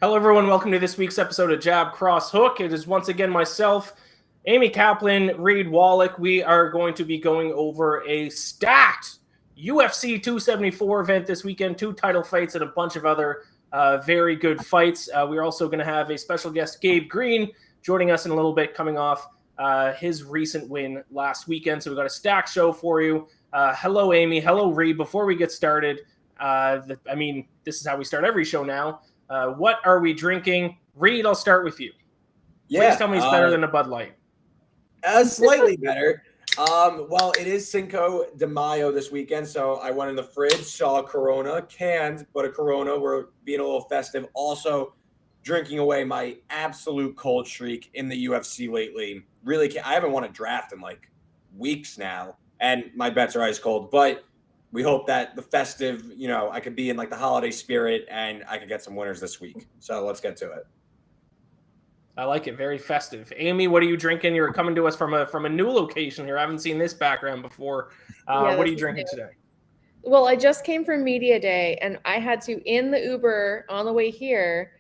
Hello, everyone. Welcome to this week's episode of Jab Cross Hook. It is once again myself, Amy Kaplan, Reed Wallach. We are going to be going over a stacked UFC 274 event this weekend, 2 title fights and a bunch of other very good fights. We're also going to have a special guest, Gabe Green, joining us in a little bit, coming off his recent win last weekend. So we've got a stacked show for you. Hello, Amy. Hello, Reed. Before we get started, this is how we start every show now. What are we drinking? Reed, I'll start with you. Yeah, please tell me it's better than a Bud Light. Slightly better. Well, it is Cinco de Mayo this weekend, so I went in the fridge, saw a Corona, canned, but a Corona. We're being a little festive. Also, drinking away my absolute cold streak in the UFC lately. Really, I haven't won a draft in like weeks now, and my bets are ice cold. But we hope that the festive, I could be in like the holiday spirit and I could get some winners this week. So let's get to it. I like it. Very festive. Amy, what are you drinking? You're coming to us from a new location here. I haven't seen this background before. What are you drinking today? Well, I just came from Media Day and I had to, in the Uber on the way here,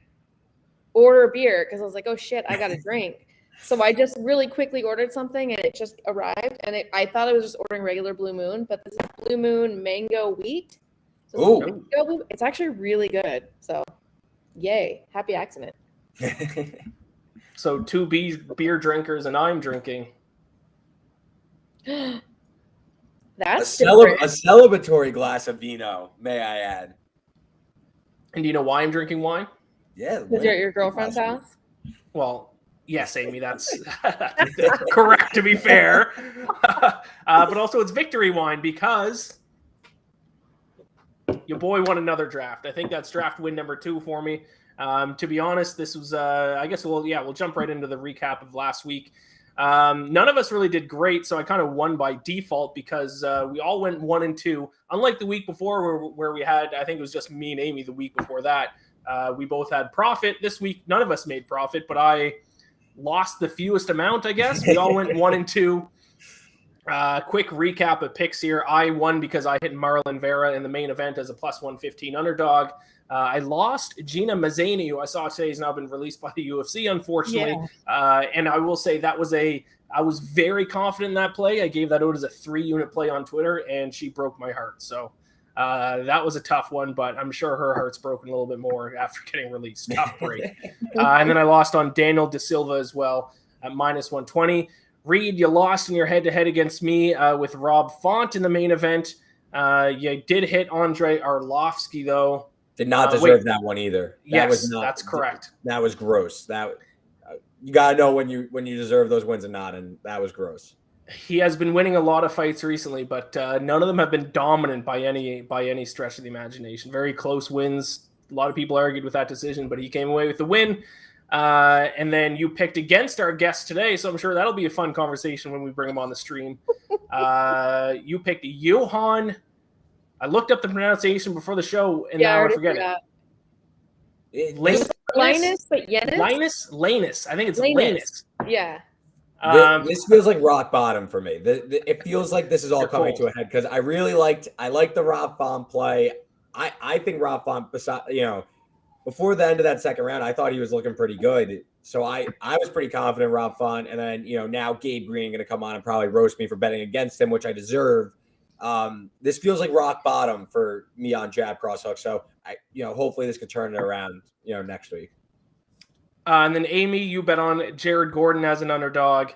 order a beer because I was like, oh shit, I got a drink. So I just really quickly ordered something and it just arrived. And I thought I was just ordering regular Blue Moon, but this is Blue Moon Mango Wheat. So it's actually really good. So yay, happy accident. So 2 beer drinkers and I'm drinking. That's a celebratory glass of vino, may I add. And do you know why I'm drinking wine? Yeah. Because you're at your girlfriend's house? Well, yes, Amy, that's correct, to be fair. But also it's victory wine because your boy won another draft. I think that's draft win number 2 for me. To be honest, this was, I guess we'll jump right into the recap of last week. None of us really did great, so I kind of won by default because we all went 1-2. Unlike the week before where we had, I think it was just me and Amy the week before that. We both had profit. This week, none of us made profit, but I lost the fewest amount, I guess. We all went 1-2. Quick recap of picks here. I won because I hit Marlon Vera in the main event as a plus 115 underdog. I lost Gina Mazzani, who I saw today has now been released by the UFC, unfortunately. Yeah. And I will say I was very confident in that play. I gave that out as a 3-unit play on Twitter, and she broke my heart. So that was a tough one, but I'm sure her heart's broken a little bit more after getting released. Tough break. And then I lost on Daniel Da Silva as well at minus 120. Reed, you lost in your head-to-head against me with Rob Font in the main event. You did hit Andrei Arlovsky, though. Did not deserve that one either. That's correct. That was gross. That you gotta know when you deserve those wins and not, and that was gross. He has been winning a lot of fights recently, but none of them have been dominant by any stretch of the imagination. Very close wins. A lot of people argued with that decision, but he came away with the win. And then you picked against our guest today, so I'm sure that'll be a fun conversation when we bring him on the stream. You picked Johan. I looked up the pronunciation before the show, and now I forget it. Linus, but Yenis? Lanus. I think it's Lanus. Yeah. This feels like rock bottom for me. It feels like this is all coming to a head because I really liked the Rob Font play. I think Rob Font, before the end of that second round, I thought he was looking pretty good. So I was pretty confident in Rob Font. And then, now Gabe Green going to come on and probably roast me for betting against him, which I deserve. This feels like rock bottom for me on Jab Cross Hook. So hopefully this could turn it around, next week. And then Amy, you bet on Jared Gordon as an underdog,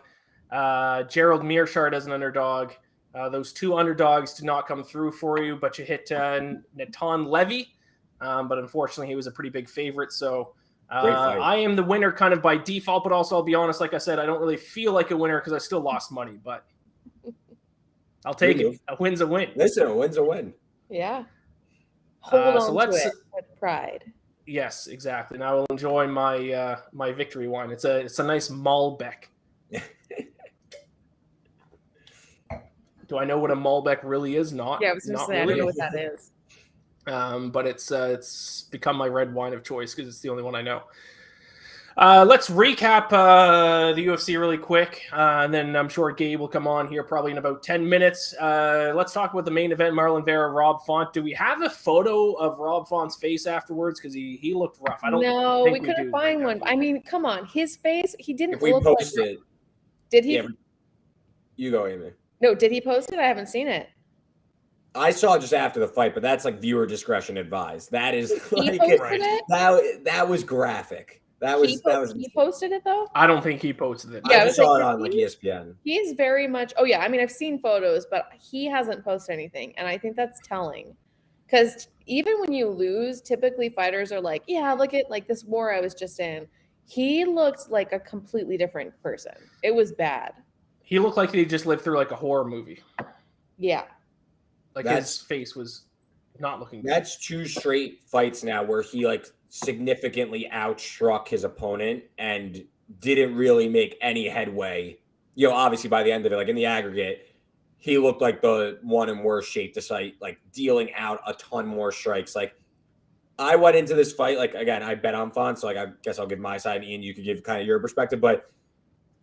Gerald Mearshart as an underdog. Those 2 underdogs did not come through for you, but you hit Natan Levy. But unfortunately, he was a pretty big favorite. So I am the winner kind of by default, but also I'll be honest, like I said, I don't really feel like a winner because I still lost money, but I'll take it. A win's a win. Listen, a win's a win. Yeah. Hold on to it with pride. Yes, exactly. And I will enjoy my my victory wine. It's a nice Malbec. Do I know what a Malbec really is? Not. Yeah, I was going to say, really. I don't know what that is. But it's become my red wine of choice because it's the only one I know. Let's recap the UFC really quick, and then I'm sure Gabe will come on here probably in about 10 minutes. Let's talk about the main event, Marlon Vera, Rob Font. Do we have a photo of Rob Font's face afterwards? Because he looked rough. I don't No, think we couldn't find right one. now. I mean, come on. His face, he didn't If we look post like it, Did he? yeah, you go, Amy. No, did he post it? I haven't seen it. I saw it just after the fight, but that's like viewer discretion advised. That is He like posted it? that was graphic. He posted it though? I don't think he posted it. Yeah, I just saw it on like ESPN. He's very much. Oh yeah, I mean, I've seen photos, but he hasn't posted anything, and I think that's telling. Because even when you lose, typically fighters are like, "Yeah, look at like this war I was just in." He looked like a completely different person. It was bad. He looked like he just lived through like a horror movie. Yeah. Like his face was not looking good. That's 2 straight fights now where he like significantly outstruck his opponent and didn't really make any headway. You know, obviously by the end of it, like in the aggregate, he looked like the one in worse shape despite like dealing out a ton more strikes. Like I went into this fight, like again, I bet on Font, so like I guess I'll give my side, Ian, you could give kind of your perspective. But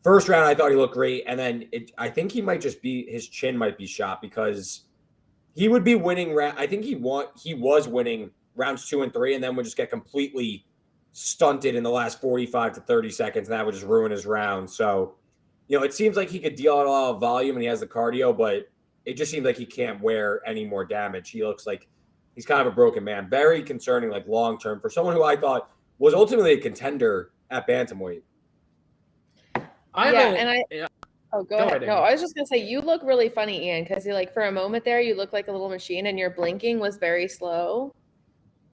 first round, I thought he looked great. And then I think he might just be, his chin might be shot because he would be winning. I think he was winning rounds 2 and 3, and then would just get completely stunted in the last 45 to 30 seconds, and that would just ruin his round. So, you know, it seems like he could deal out a lot of volume and he has the cardio, but it just seems like he can't wear any more damage. He looks like he's kind of a broken man. Very concerning, like long-term for someone who I thought was ultimately a contender at bantamweight. Oh, go ahead. No, I was just gonna say you look really funny, Ian, because you like for a moment there you look like a little machine, and your blinking was very slow.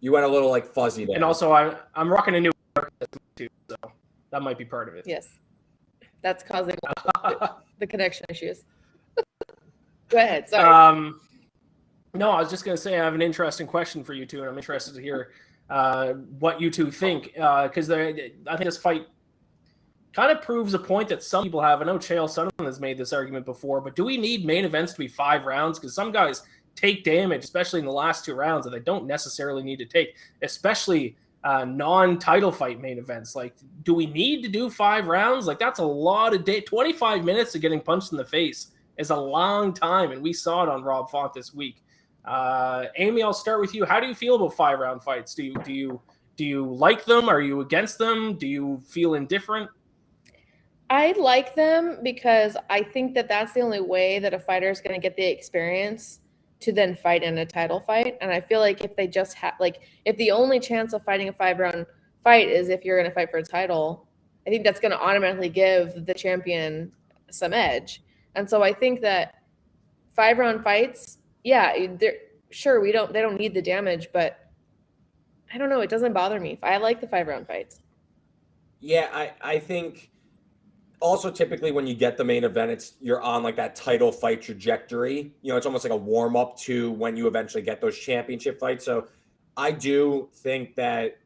You went a little like fuzzy there. And also, I'm rocking a new too, so that might be part of it. Yes, that's causing the connection issues. Go ahead. Sorry. No, I was just gonna say I have an interesting question for you two, and I'm interested to hear what you two think because I think this fight kind of proves a point that some people have. I know Chael Sonnen has made this argument before, but do we need main events to be 5 rounds? Because some guys take damage, especially in the last 2 rounds, that they don't necessarily need to take, especially non-title fight main events. Like, do we need to do 5 rounds? Like, that's a lot of 25 minutes of getting punched in the face is a long time, and we saw it on Rob Font this week. Amy, I'll start with you. How do you feel about 5-round fights? Do you like them? Are you against them? Do you feel indifferent? I like them because I think that that's the only way that a fighter is going to get the experience to then fight in a title fight. And I feel like if they just have, like, if the only chance of fighting a 5-round fight is if you're going to fight for a title, I think that's going to automatically give the champion some edge. And so I think that 5-round fights, yeah, they don't need the damage, but I don't know. It doesn't bother me. I like the 5-round fights. Yeah, I think also typically when you get the main event, you're on like that title fight trajectory. You know, it's almost like a warm up to when you eventually get those championship fights. So I do think that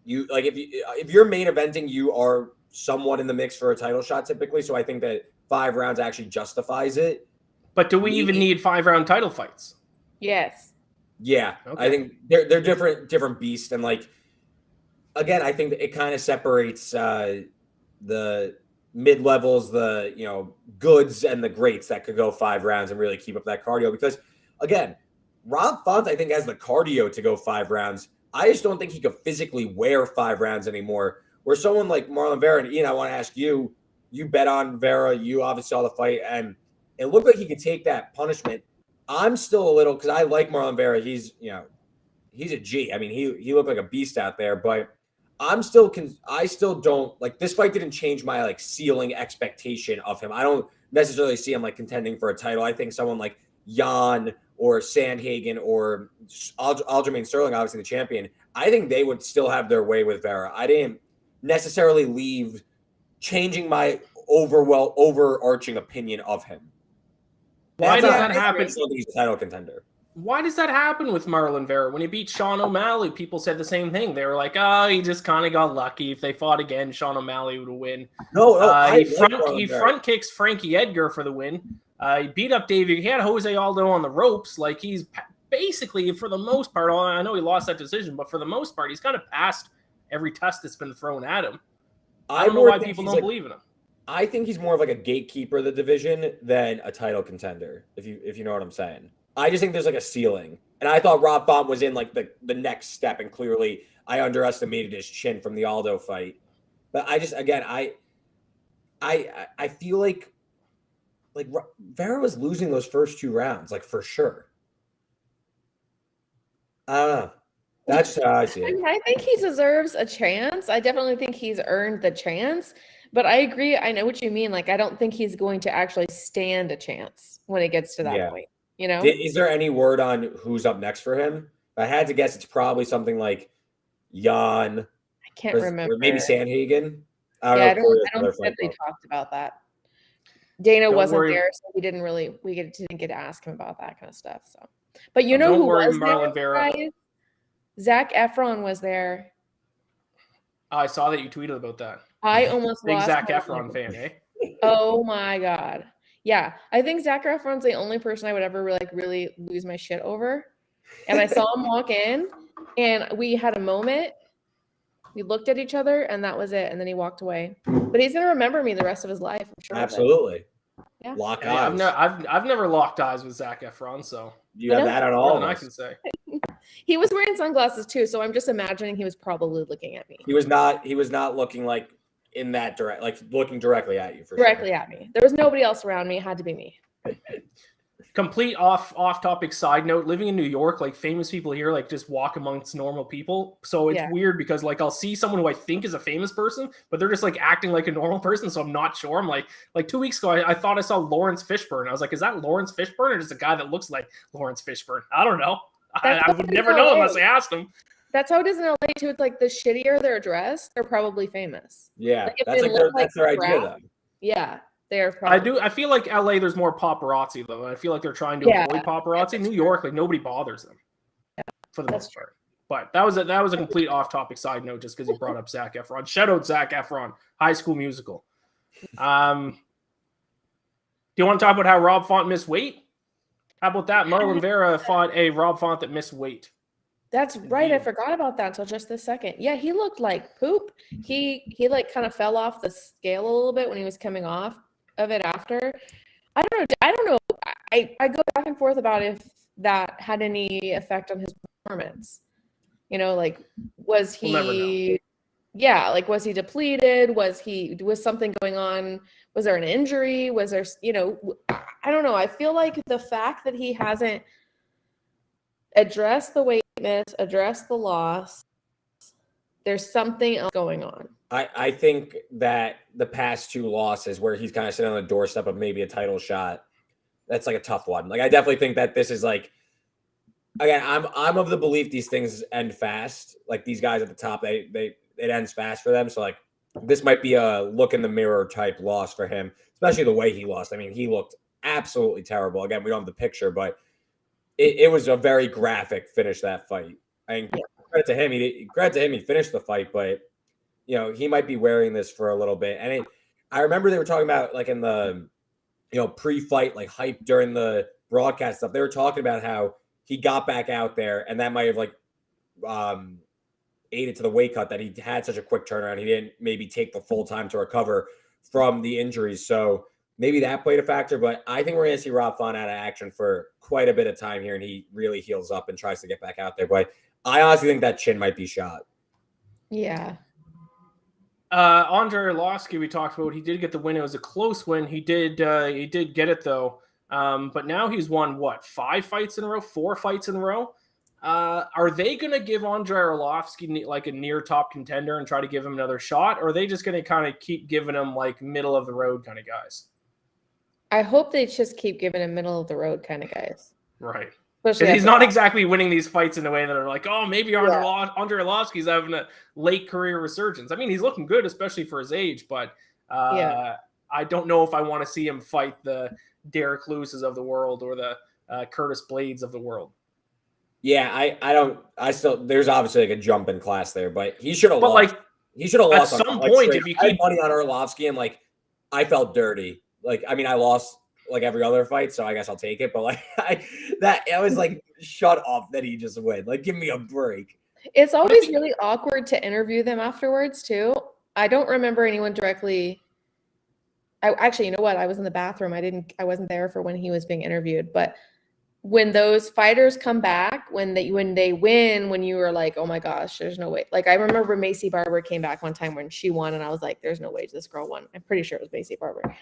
you like if you're main eventing, you are somewhat in the mix for a title shot typically. So I think that 5 rounds actually justifies it. But do we even need 5-round title fights? Yes. Yeah, okay. I think they're different beasts, and like again, I think that it kind of separates the mid-levels, the goods and the greats that could go 5 rounds and really keep up that cardio. Because again, Rob Font, I think, has the cardio to go 5 rounds. I just don't think he could physically wear 5 rounds anymore. Where someone like Marlon Vera, and Ian, I want to ask you, you bet on Vera, you obviously saw the fight, and it looked like he could take that punishment. I'm still a little, because I like Marlon Vera. He's a G. I mean, he looked like a beast out there, but I still don't like this fight didn't change my like ceiling expectation of him. I don't necessarily see him like contending for a title. I think someone like Jan or Sandhagen or Aljamain Sterling, obviously the champion, I think they would still have their way with Vera. I didn't necessarily leave changing my overarching opinion of him. Why does that happen? He's a title contender. Why does that happen with Marlon Vera? When he beat Sean O'Malley, people said the same thing. They were like, he just kind of got lucky. If they fought again, Sean O'Malley would win. He front kicks Frankie Edgar for the win. He beat up Davey. He had Jose Aldo on the ropes. Like, he's basically, for the most part, I know he lost that decision, but for the most part, he's kind of passed every test that's been thrown at him. I don't know why people don't believe in him. I think he's more of like a gatekeeper of the division than a title contender, if you know what I'm saying. I just think there's like a ceiling. And I thought Rob Font was in like the next step, and clearly I underestimated his chin from the Aldo fight. But I just, again, I feel like Vera was losing those first 2 rounds, like for sure. I don't know. That's how I see it. I think he deserves a chance. I definitely think he's earned the chance. But I agree. I know what you mean. Like, I don't think he's going to actually stand a chance when it gets to that point. You know? Is there any word on who's up next for him? If I had to guess, it's probably something like Jan. I can't remember. Or maybe Sanhagen. I don't think they talked about that. Dana wasn't there, so we didn't get to ask him about that kind of stuff. So, but you know who was there? Guys? Zac Efron was there. I saw that you tweeted about that. I almost big lost Zac Efron fan, eh? Oh my god. Yeah, I think Zac Efron's the only person I would ever really lose my shit over. And I saw him walk in, and we had a moment. We looked at each other, and that was it. And then he walked away. But he's gonna remember me the rest of his life. I'm sure. Absolutely. Yeah. Lock eyes. I've never locked eyes with Zac Efron, so you have that at all. More than I can say. He was wearing sunglasses too, so I'm just imagining he was probably looking at me. He was not looking like in that direct, like looking directly at you. Directly at me. There was nobody else around me. It had to be me. Complete off topic side note, living in New York, like famous people here like just walk amongst normal people, so it's weird because like I'll see someone who I think is a famous person, but they're just like acting like a normal person, so I'm not sure. I'm like 2 weeks ago I thought I saw Lawrence Fishburne. I was like, is that Lawrence Fishburne or just a guy that looks like Lawrence Fishburne? I don't know. I would never know unless I asked him. That's how it is in LA too. It's like the shittier they're dressed, they're probably famous. Yeah, like that's their idea though. Yeah. I feel like LA there's more paparazzi though. I feel like they're trying to avoid paparazzi. New York, like nobody bothers them for the most part. But that was a complete off-topic side note just because you brought up Zac Efron. Shout out Zac Efron, High School Musical. Do you want to talk about how Rob Font missed weight? How about that? Marlon Vera fought a Rob Font that missed weight. That's right. I forgot about that until just this second. Yeah, he looked like poop. He like kind of fell off the scale a little bit when he was coming off of it after. I don't know. I go back and forth about if that had any effect on his performance. You know, like was he was he depleted? Was something going on? Was there an injury? Was there, I don't know. I feel like the fact that he hasn't addressed the weight miss, addressed the loss, there's something else going on. I think that the past 2 losses where he's kind of sitting on the doorstep of maybe a title shot, that's like a tough one. Like I definitely think that this is like, again, I'm of the belief these things end fast. Like these guys at the top, it ends fast for them. So like this might be a look in the mirror type loss for him, especially the way he lost. I mean, he looked absolutely terrible. Again, we don't have the picture, but it was a very graphic finish, that fight. I mean, credit to him. He finished the fight, but he might be wearing this for a little bit. And I remember they were talking about like in the pre-fight like hype during the broadcast stuff. They were talking about how he got back out there, and that might have like aided to the weight cut that he had such a quick turnaround. He didn't maybe take the full time to recover from the injuries, so maybe that played a factor. But I think we're going to see Rob Font out of action for quite a bit of time here, and he really heals up and tries to get back out there. But I honestly think that chin might be shot. Yeah. Andrei Arlovski, we talked about. He did get the win. It was a close win. He did get it though. But now he's won 5 fights in a row, 4 fights in a row. Are they going to give Andrei Arlovski like a near top contender and try to give him another shot? Or are they just going to kind of keep giving him like middle of the road kind of guys? I hope they just keep giving him middle of the road kind of guys. Right. Because he's not exactly winning these fights in a way that are like, oh, maybe Andrei Arlovski's having a late career resurgence. I mean, he's looking good, especially for his age, but I don't know if I want to see him fight the Derek Lewis's of the world or the Curtis Blades of the world. Yeah, there's obviously like a jump in class there, but he should have lost. He should have lost at some point. If you keep money on Arlovski, and like I felt dirty. Like, I mean, I lost like every other fight, so I guess I'll take it. But like I was like, shut up that he just win. Like, give me a break. It's always really awkward to interview them afterwards too. I don't remember anyone directly. Actually, you know what? I was in the bathroom. I wasn't there for when he was being interviewed. But when those fighters come back, when they win, when you were like, oh my gosh, there's no way. Like I remember Macy Barber came back one time when she won, and I was like, there's no way this girl won. I'm pretty sure it was Macy Barber.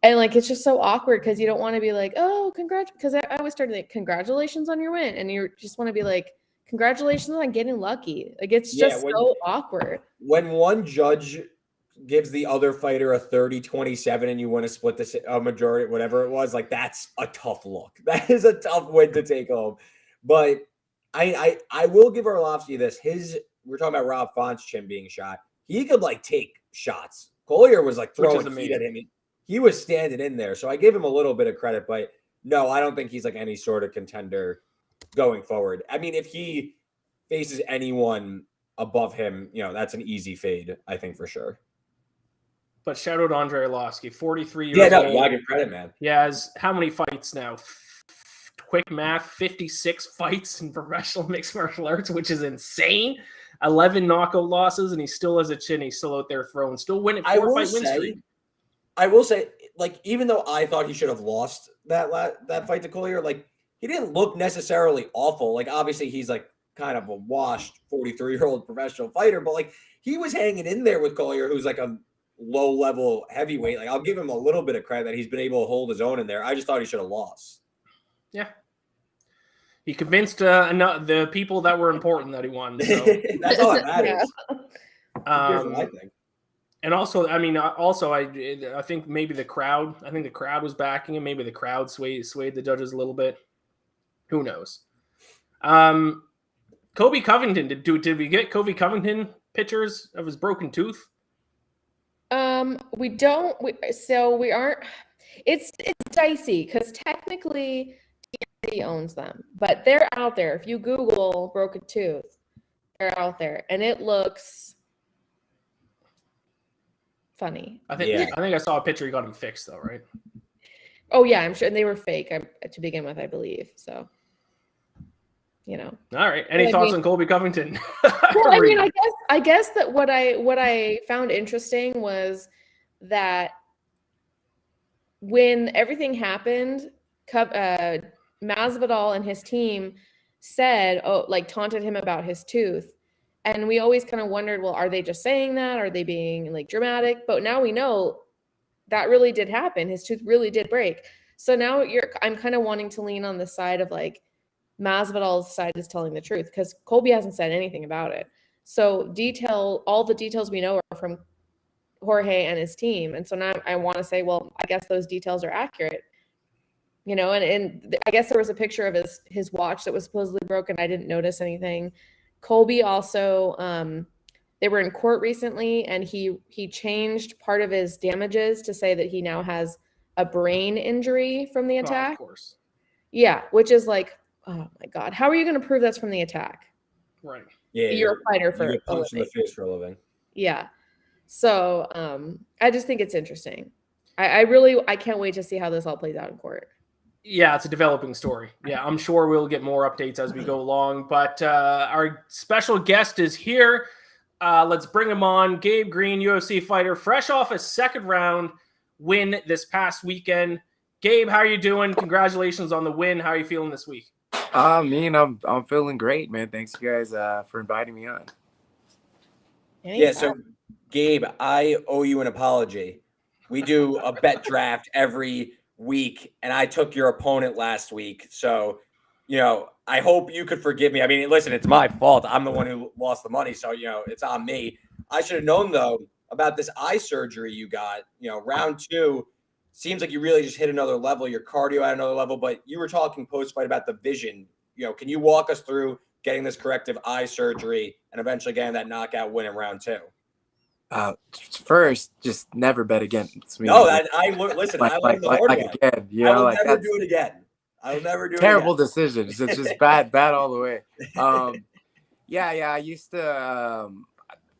And like it's just so awkward because you don't want to be like, oh, congrats, because I always started like, congratulations on your win, and you just want to be like, congratulations on getting lucky. Like it's just so awkward. When one judge gives the other fighter a 30-27 and you want to split a majority, whatever it was, like that's a tough look. That is a tough win to take home. But I will give Arlovsky this. We're talking about Rob Font's chin being shot. He could like take shots. Collier was like throwing feet at him. He was standing in there. So I give him a little bit of credit, but no, I don't think he's like any sort of contender going forward. I mean, if he faces anyone above him, that's an easy fade, I think, for sure. But shout out Andre Arlovsky, 43 years old. Yeah, give credit, man. He has how many fights now? Quick math, 56 fights in professional mixed martial arts, which is insane. 11 knockout losses, and he still has a chin. He's still out there throwing, still winning 4-fight win streak. I will say, like, even though I thought he should have lost that fight to Collier, like, he didn't look necessarily awful. Like, obviously, he's like kind of a washed 43-year-old professional fighter, but like he was hanging in there with Collier, who's like a low-level heavyweight. Like, I'll give him a little bit of credit that he's been able to hold his own in there. I just thought he should have lost. Yeah. He convinced the people that were important that he won. So. That's all that matters. I think. And also, I mean, I think maybe the crowd. I think the crowd was backing him. Maybe the crowd swayed the judges a little bit. Who knows? Colby Covington. Did we get Colby Covington pictures of his broken tooth? We don't. We aren't. It's dicey because technically he owns them, but they're out there. If you Google broken tooth, they're out there, and it looks funny. I think I saw a picture. He got him fixed though, right? Oh yeah, I'm sure, and they were fake to begin with, I believe. So, All right. Any thoughts on Colby Covington? Well, I mean, I guess that what I found interesting was that when everything happened, Masvidal and his team said, taunted him about his tooth. And we always kind of wondered, well, are they just saying that? Are they being like dramatic? But now we know that really did happen. His tooth really did break. So now I'm kind of wanting to lean on the side of like Masvidal's side is telling the truth because Colby hasn't said anything about it. So all the details we know are from Jorge and his team. And so now I want to say, well, I guess those details are accurate. And I guess there was a picture of his watch that was supposedly broken. I didn't notice anything. Colby also, they were in court recently, and he changed part of his damages to say that he now has a brain injury from the attack. Of course. Yeah, which is like, oh my God, how are you going to prove that's from the attack? Right. Yeah, you're a fighter for you get punched in the face for a living. Yeah. So I just think it's interesting. I can't wait to see how this all plays out in court. Yeah, it's a developing story. Yeah, I'm sure we'll get more updates as we go along. But our special guest is here. Let's bring him on. Gabe Green, UFC fighter, fresh off a second round win this past weekend. Gabe, how are you doing? Congratulations on the win. How are you feeling this week? I'm feeling great, man. Thanks you guys for inviting me on. Yeah, so Gabe, I owe you an apology. We do a bet draft every week, and I took your opponent last week. So, I hope you could forgive me. I mean, listen, it's my fault. I'm the one who lost the money, so, it's on me. I should have known, though, about this eye surgery you got. Round 2 seems like you really just hit another level. Your cardio at another level, but you were talking post-fight about the vision. Can you walk us through getting this corrective eye surgery and eventually getting that knockout win in round 2? First, just never bet against me. No, I learned the hard way. Again, I will never do it again. I'll never do it again. Terrible decisions. It's just bad all the way. I used to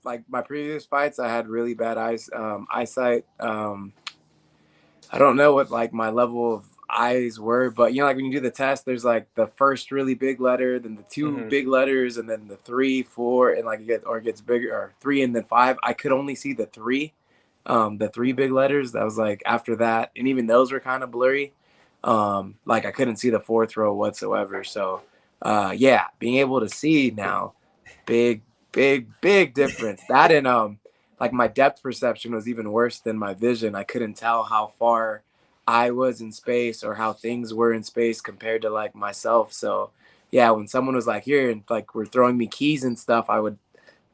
like my previous fights. I had really bad eyesight. I don't know what like my level of eyes were. But, you know, like when you do the test, there's like the first really big letter, then the two big letters, and then the 3, 4, and like it gets bigger, or 3 and then 5. I could only see the 3 big letters. That was like after that. And even those were kind of blurry. Like I couldn't see the 4th row whatsoever. So, yeah, being able to see now, big difference. That and like my depth perception was even worse than my vision. I couldn't tell how far I was in space or how things were in space compared to like myself. So yeah, when someone was like here and like were throwing me keys and stuff, I would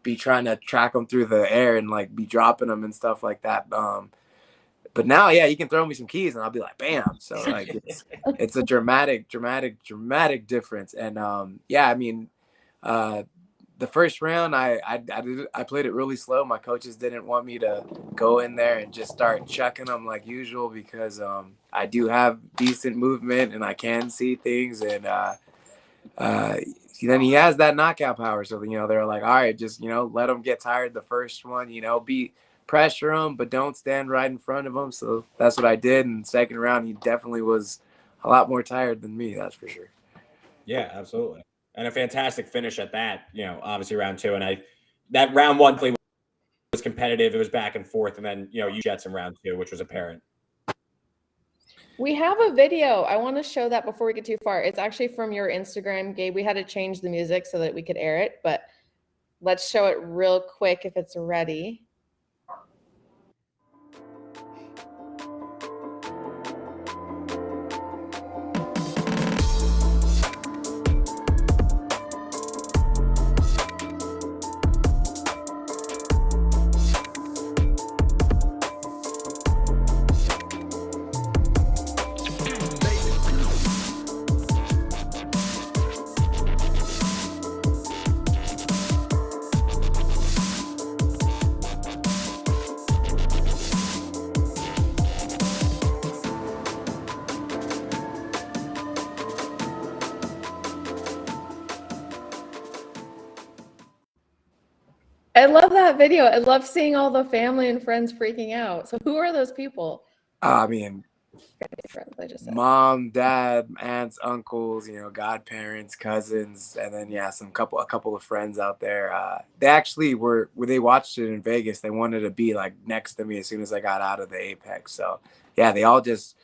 be trying to track them through the air and like be dropping them and stuff like that. But now, yeah, you can throw me some keys and I'll be like, bam. So like it's a dramatic difference. And yeah, I mean, the first round, I played it really slow. My coaches didn't want me to go in there and just start chucking them like usual because I do have decent movement and I can see things. And then he has that knockout power. So, you know, they're like, all right, just, you know, let him get tired the first one, you know, pressure him, but don't stand right in front of him. So that's what I did. And second round, he definitely was a lot more tired than me. That's for sure. Yeah, absolutely. And a fantastic finish at that, you know, obviously round 2. And that round 1 play was competitive. It was back and forth. And then, you know, you Jets in round 2, which was apparent. We have a video. I want to show that before we get too far. It's actually from your Instagram, Gabe. We had to change the music so that we could air it, but let's show it real quick if it's ready. I love that video. I love seeing all the family and friends freaking out. So who are those people? I mean, friends, I just said. Mom, dad, aunts, uncles, you know, godparents, cousins, and then yeah, a couple of friends out there. They actually were when they watched it in Vegas, they wanted to be like next to me as soon as I got out of the Apex. So yeah, they all just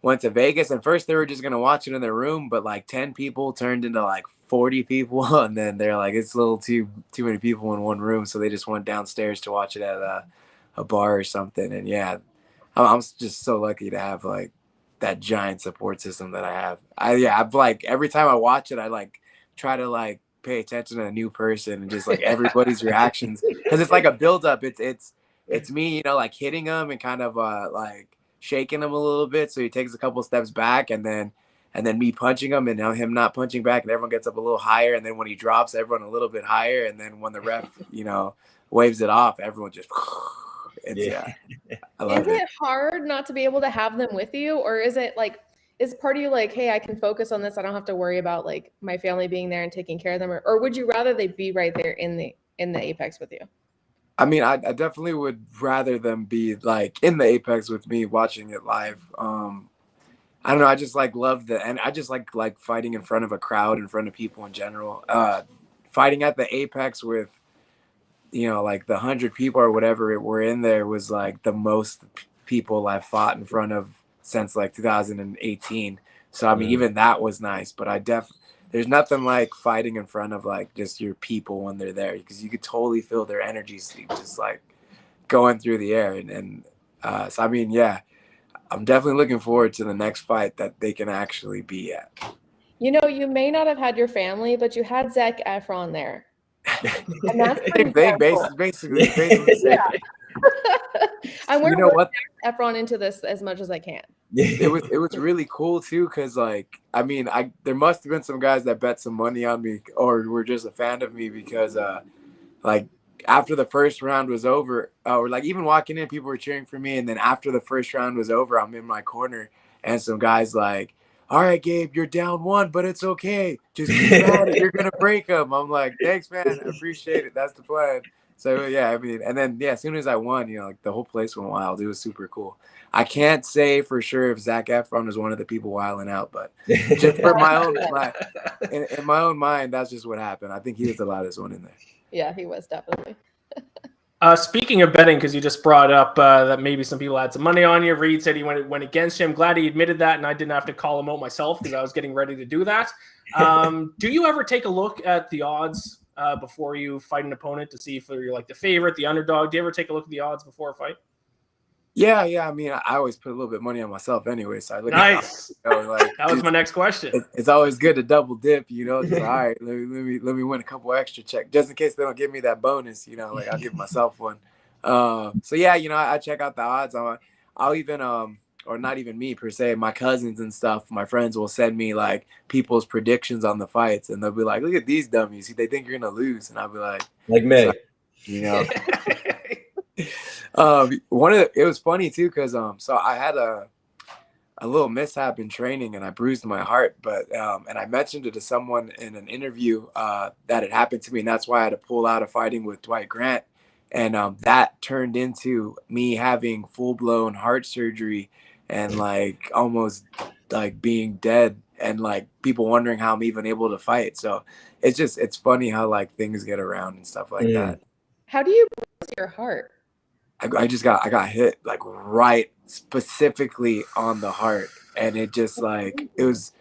went to Vegas, and first they were just gonna watch it in their room, but like 10 people turned into like 40 people, and then they're like, it's a little too many people in one room, so they just went downstairs to watch it at a bar or something. And yeah, I'm just so lucky to have like that giant support system that I have. I've like every time I watch it, I like try to like pay attention to a new person and just like everybody's reactions, because it's like a buildup. It's me, you know, like hitting him and kind of like shaking him a little bit, so he takes a couple steps back, and then me punching him and now him not punching back, and everyone gets up a little higher, and then when he drops, everyone a little bit higher, and then when the ref, you know, waves it off, everyone just yeah. I love it. Is it hard not to be able to have them with you, or is it like, is part of you like, hey, I can focus on this, I don't have to worry about like my family being there and taking care of them, or would you rather they be right there in the Apex with you? I mean, I definitely would rather them be like in the Apex with me watching it live. I don't know. I just like love and I just like fighting in front of a crowd, in front of people in general. Fighting at the Apex with, you know, like the 100 people or whatever were in there was like the most people I've fought in front of since like 2018. So I mean, even that was nice. But there's nothing like fighting in front of like just your people when they're there, because you could totally feel their energies just like going through the air. And so I mean, yeah. I'm definitely looking forward to the next fight that they can actually be at. You know, you may not have had your family, but you had Zac Efron there. And that's basically. Yeah. I'm you know what? Zac Efron into this as much as I can. It was really cool too, because like, I mean, there must have been some guys that bet some money on me or were just a fan of me, because like after the first round was over, or like even walking in, people were cheering for me. And then after the first round was over, I'm in my corner and some guys like, all right, Gabe, you're down 1, but it's okay. Just keep at it. You're going to break them. I'm like, thanks, man. I appreciate it. That's the plan. So yeah, I mean, and then yeah, as soon as I won, you know, like the whole place went wild. It was super cool. I can't say for sure if Zac Efron was one of the people wilding out, but just for in my own mind, that's just what happened. I think he was the loudest one in there. Yeah, he was definitely. Speaking of betting, because you just brought up that maybe some people had some money on you. Reed said he went against you. I'm glad he admitted that, and I didn't have to call him out myself because I was getting ready to do that. Do you ever take a look at the odds before you fight an opponent to see if you're like the favorite, the underdog? Do you ever take a look at the odds before a fight? Yeah. I mean, I always put a little bit of money on myself anyway, so I look nice. At it, like, that was my next question. It's always good to double dip, you know. Just all right, let me win a couple extra checks just in case they don't give me that bonus, you know. Like I'll give myself one. So yeah, you know, I check out the odds. I'll even or not even me per se, my cousins and stuff, my friends will send me like people's predictions on the fights, and they'll be like, "Look at these dummies, they think you're gonna lose," and I'll be like me, so, you know. It was funny too because so I had a little mishap in training and I bruised my heart, but and I mentioned it to someone in an interview that it happened to me, and that's why I had to pull out of fighting with Dwight Grant, and that turned into me having full-blown heart surgery and like almost like being dead, and like people wondering how I'm even able to fight. So it's funny how like things get around and stuff like that. How do you bruise your heart? I got hit like right specifically on the heart, and it just like it was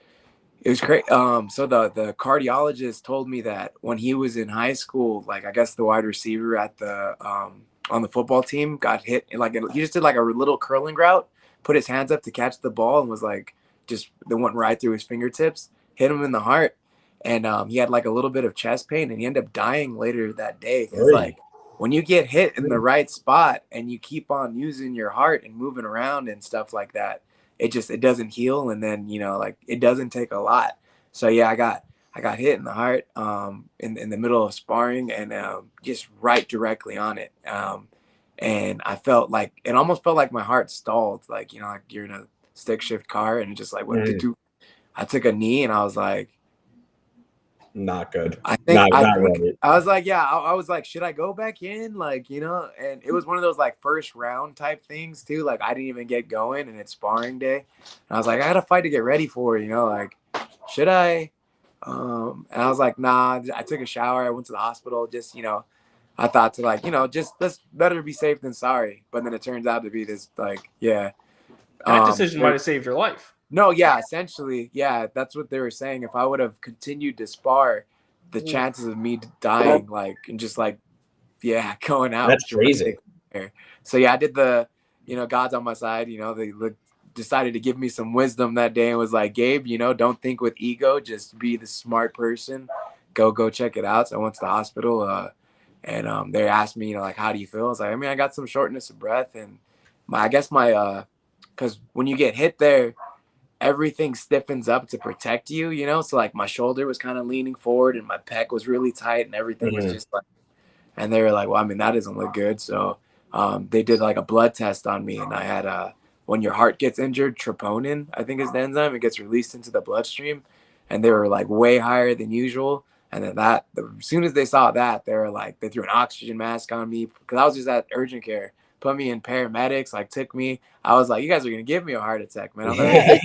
great. So the cardiologist told me that when he was in high school, like I guess the wide receiver at the on the football team got hit, and like he just did like a little curling route, put his hands up to catch the ball, and was like just they went right through his fingertips, hit him in the heart, and he had like a little bit of chest pain, and he ended up dying later that day because like. When you get hit in the right spot and you keep on using your heart and moving around and stuff like that, it doesn't heal. And then, you know, like it doesn't take a lot. So yeah, I got hit in the heart in the middle of sparring, and just right directly on it. And I felt like it almost felt like my heart stalled, like, you know, like you're in a stick shift car and it just like went I took a knee and I was like, not good. I was like, yeah, I was like, should I go back in? Like, you know, and it was one of those like first round type things too. Like I didn't even get going and it's sparring day. And I was like, I had a fight to get ready for, you know, like, should I? And I was like, nah, I took a shower. I went to the hospital. Just, you know, I thought to like, you know, just let's better be safe than sorry. But then it turns out to be this like, yeah. That decision might have saved your life. No, yeah, essentially, yeah, that's what they were saying. If I would have continued to spar, the chances of me dying, like, and just like, yeah, going out. That's crazy. So yeah, I did the, you know, God's on my side. You know, they decided to give me some wisdom that day and was like, Gabe, you know, don't think with ego, just be the smart person. Go check it out. So I went to the hospital, and they asked me, you know, like, how do you feel? I was like, I mean, I got some shortness of breath, and because when you get hit there, everything stiffens up to protect you, you know? So like my shoulder was kind of leaning forward and my pec was really tight and everything was just like, and they were like, well, I mean, that doesn't look good. So they did like a blood test on me, and I had when your heart gets injured, troponin, I think is the enzyme, it gets released into the bloodstream, and they were like way higher than usual. And then as soon as they saw that, they were like, they threw an oxygen mask on me because I was just at urgent care. Put me in paramedics, like took me. I was like, you guys are gonna give me a heart attack, man. I'm like,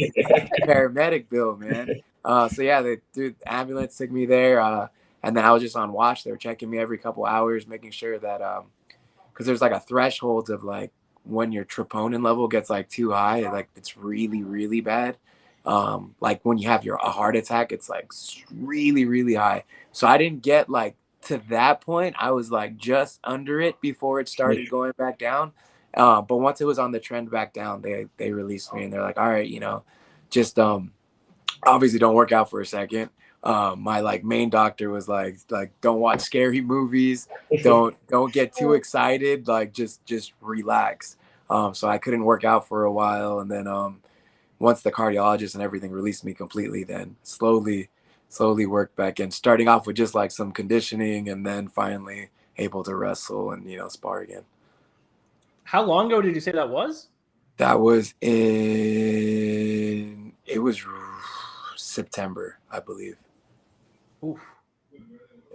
paramedic bill, man. So yeah, they threw the ambulance, took me there, and then I was just on watch. They were checking me every couple hours, making sure that because there's like a threshold of like when your troponin level gets like too high, like it's really, really bad. Like when you have a heart attack, it's like really, really high. So I didn't get like to that point. I was like just under it before it started going back down. But once it was on the trend back down, they released me, and they're like, all right, you know, just obviously don't work out for a second. My like main doctor was like don't watch scary movies, don't get too excited, like just relax. So I couldn't work out for a while, and then once the cardiologist and everything released me completely, then slowly worked back in, starting off with just like some conditioning, and then finally able to wrestle and, you know, spar again. How long ago did you say that was? That was it was September, I believe. Oof.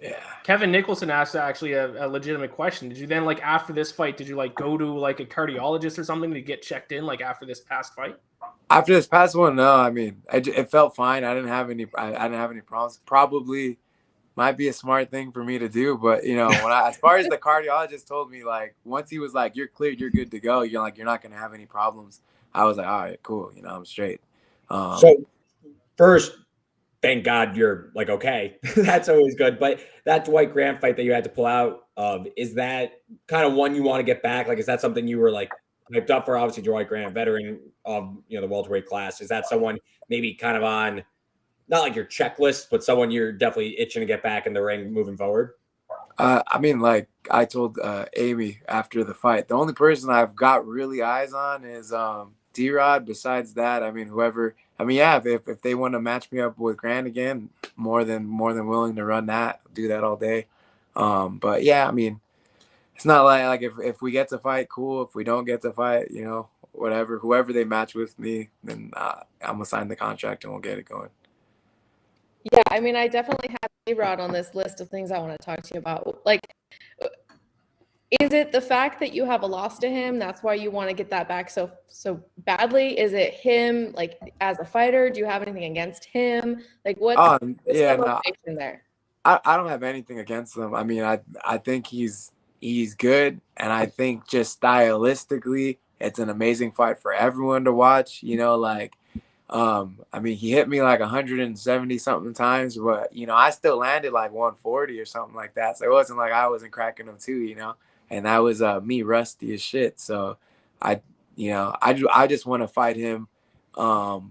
Yeah. Kevin Nicholson asked actually a legitimate question. Did you then, like, after this fight, did you like go to like a cardiologist or something to get checked in, like after this past fight? After this past one, no. I mean, it felt fine. I didn't have any problems. Probably might be a smart thing for me to do, but you know, as far as the cardiologist told me, like once he was like, "You're cleared, you're good to go," you're not gonna have any problems. I was like, "All right, cool," you know, I'm straight. So first, thank God you're like okay. That's always good. But that Dwight Grant fight that you had to pull out of, is that kind of one you want to get back? Like, is that something you were like hyped up for? Obviously, Dwight Grant, veteran of the welterweight class. Is that someone maybe kind of on not like your checklist, but someone you're definitely itching to get back in the ring moving forward? I mean, like I told Amy after the fight, the only person I've got really eyes on is D-Rod. Besides that, I mean, whoever. I mean, yeah, if they want to match me up with Grant again, more than willing to run that, do that all day. But yeah, I mean, it's not like if we get to fight, cool. If we don't get to fight, you know, whatever. Whoever they match with me, then I'm gonna sign the contract and we'll get it going. Yeah, I mean, I definitely have A-Rod on this list of things I want to talk to you about. Like, is it the fact that you have a loss to him? That's why you want to get that back so badly? Is it him, like, as a fighter? Do you have anything against him? Like, what's the motivation there? I don't have anything against him. I mean, I think he's good, and I think just stylistically, it's an amazing fight for everyone to watch. You know, like, I mean, he hit me like 170 something times, but you know, I still landed like 140 or something like that. So it wasn't like I wasn't cracking him too, you know. And that was me rusty as shit. So I just want to fight him. Like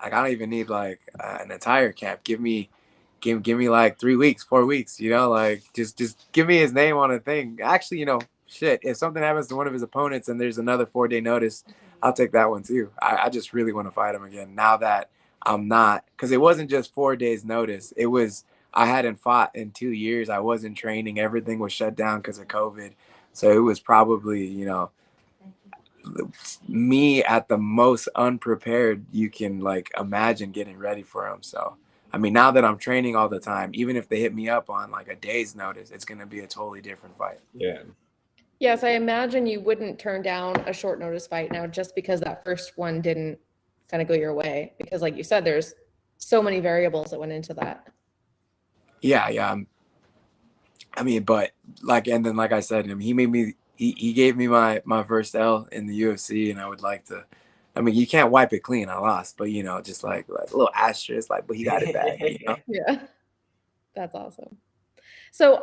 I don't even need like an entire camp. Give me like 3 weeks, 4 weeks, you know, like just give me his name on a thing. Actually, you know, shit, if something happens to one of his opponents and there's another 4-day notice, I'll take that one too. I just really want to fight him again now that I'm not, because it wasn't just 4 days notice. It was, I hadn't fought in 2 years. I wasn't training. Everything was shut down because of COVID. So it was probably, you know, me at the most unprepared you can like imagine getting ready for him. So I mean, now that I'm training all the time, even if they hit me up on like a day's notice, it's going to be a totally different fight. Yeah. Yes, I imagine you wouldn't turn down a short notice fight now just because that first one didn't kind of go your way. Because like you said, there's so many variables that went into that. Yeah. I mean, but like, and then like I said, he gave me my first L in the UFC, and I would like to. I mean, you can't wipe it clean. I lost, but you know, just like a little asterisk, like, but he got it back. You know? Yeah, that's awesome. So,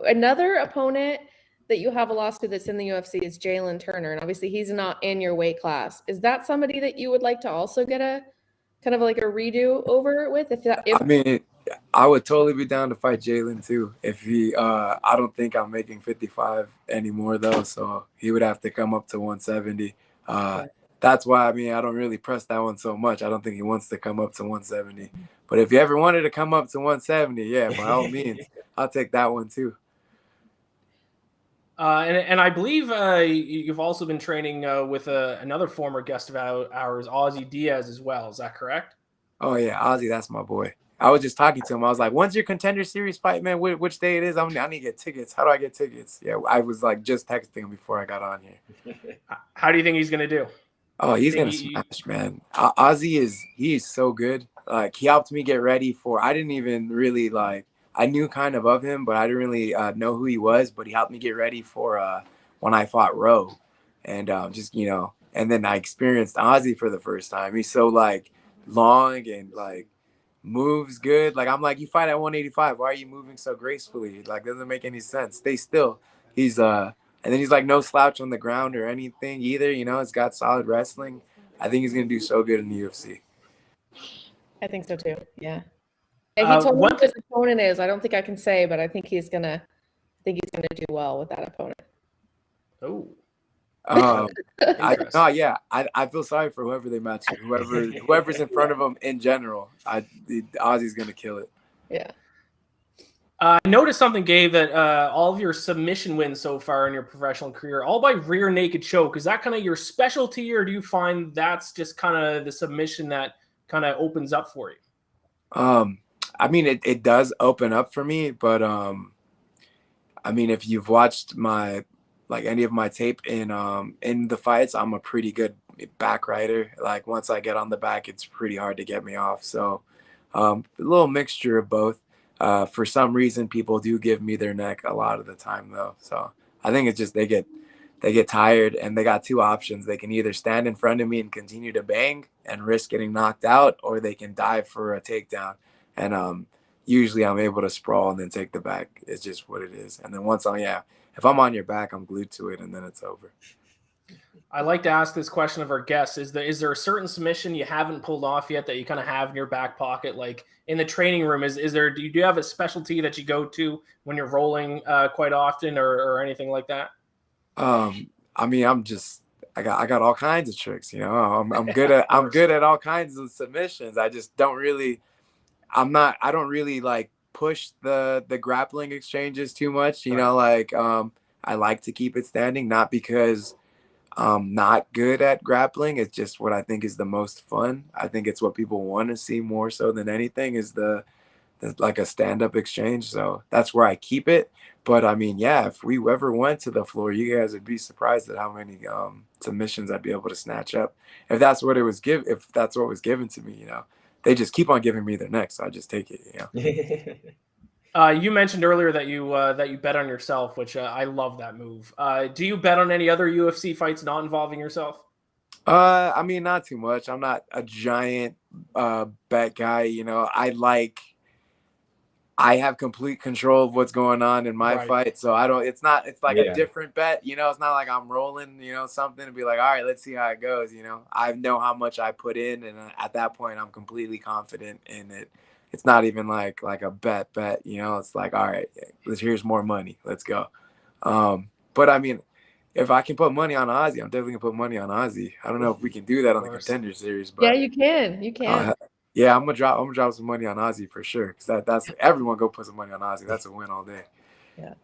another opponent that you have a loss to that's in the UFC is Jaylen Turner, and obviously he's not in your weight class. Is that somebody that you would like to also get a kind of like a redo over with? I mean, I would totally be down to fight Jaylen too. If he, I don't think I'm making 55 anymore though, so he would have to come up to 170. That's why, I mean, I don't really press that one so much. I don't think he wants to come up to 170. But if you ever wanted to come up to 170, yeah, by all means, I'll take that one too. And I believe you've also been training with another former guest of ours, Ozzy Diaz, as well. Is that correct? Oh, yeah, Ozzy, that's my boy. I was just talking to him. I was like, when's your Contender Series fight, man? Which day it is? I need to get tickets. How do I get tickets? Yeah, I was like just texting him before I got on here. How do you think he's going to do? Oh, he's going to smash, man. Ozzy he's so good. Like, he helped me get ready for, I didn't even really like, I knew kind of him, but I didn't really know who he was, but he helped me get ready for when I fought Roe. And just, you know, and then I experienced Ozzy for the first time. He's so like long and like moves good. Like, I'm like, you fight at 185. Why are you moving so gracefully? Like, doesn't make any sense. Stay still. And then he's like no slouch on the ground or anything either. You know, he's got solid wrestling. I think he's going to do so good in the UFC. I think so too. Yeah. And he told me what his opponent is. I don't think I can say, but I think he's gonna do well with that opponent. Oh. I feel sorry for whoever they match, whoever's in front of them in general. Ozzy's gonna kill it. Yeah. I noticed something, Gabe, that all of your submission wins so far in your professional career, all by rear naked choke. Is that kind of your specialty, or do you find that's just kind of the submission that kind of opens up for you? I mean, it does open up for me, but I mean, if you've watched any of my tape in the fights, I'm a pretty good back rider. Like once I get on the back, it's pretty hard to get me off. So a little mixture of both. For some reason, people do give me their neck a lot of the time, though. So I think it's just they get tired, and they got two options. They can either stand in front of me and continue to bang and risk getting knocked out, or they can dive for a takedown. And usually I'm able to sprawl and then take the back. It's just what it is. And then if I'm on your back, I'm glued to it, and then it's over. I like to ask this question of our guests: is there a certain submission you haven't pulled off yet that you kind of have in your back pocket, like in the training room? Do you have a specialty that you go to when you're rolling quite often, or anything like that? I mean, I got all kinds of tricks. You know, I'm good at all kinds of submissions. I just don't really. I don't really like push the grappling exchanges too much. You know, like I like to keep it standing, not because I'm not good at grappling. It's just what I think is the most fun. I think it's what people want to see more so than anything is the like a stand-up exchange. So that's where I keep it. But I mean, yeah, if we ever went to the floor, you guys would be surprised at how many submissions I'd be able to snatch up. If that's what was given to me, you know. They just keep on giving me their neck, so I just take it, you know. You mentioned earlier that you bet on yourself, which I love that move. Do you bet on any other UFC fights not involving yourself? I mean, not too much. I'm not a giant bet guy, you know. I have complete control of what's going on in my fight, so it's like a different bet, you know. It's not like I'm rolling, you know, something and be like, all right, let's see how it goes, you know. I know how much I put in, and at that point I'm completely confident in it. It's not even like a bet, you know. It's like, all right, here's more money, let's go. But I mean, if I can put money on Ozzy, I'm definitely gonna put money on Ozzy. I don't know if we can do that on the Contender Series, but yeah, you can. Yeah, I'm gonna drop some money on Ozzy for sure, because that's everyone go put some money on Ozzy. That's a win all day. Yeah.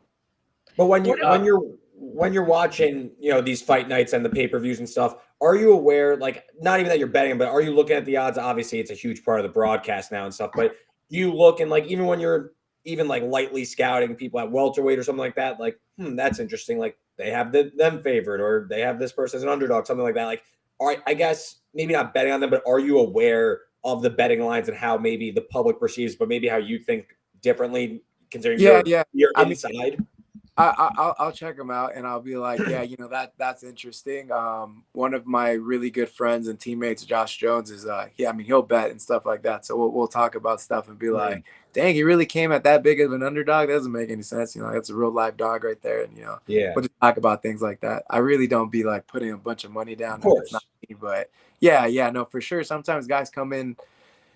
But when you're watching, you know, these fight nights and the pay-per-views and stuff, are you aware, like, not even that you're betting, but are you looking at the odds? Obviously, it's a huge part of the broadcast now and stuff. But do you look and, like, even when you're even like lightly scouting people at welterweight or something like that, like, that's interesting. Like they have them favored, or they have this person as an underdog, something like that. Like, all right, I guess maybe not betting on them, but are you aware of the betting lines and how maybe the public perceives, but maybe how you think differently considering you're inside? I'll check them out and I'll be like, yeah, you know, that's interesting. One of my really good friends and teammates, Josh Jones, is he'll bet and stuff like that. So we'll talk about stuff and be like, dang, he really came at that big of an underdog. That doesn't make any sense. You know, that's a real live dog right there. And, you know, we'll just talk about things like that. I really don't be like putting a bunch of money down. If it's not me, but no, for sure. Sometimes guys come in.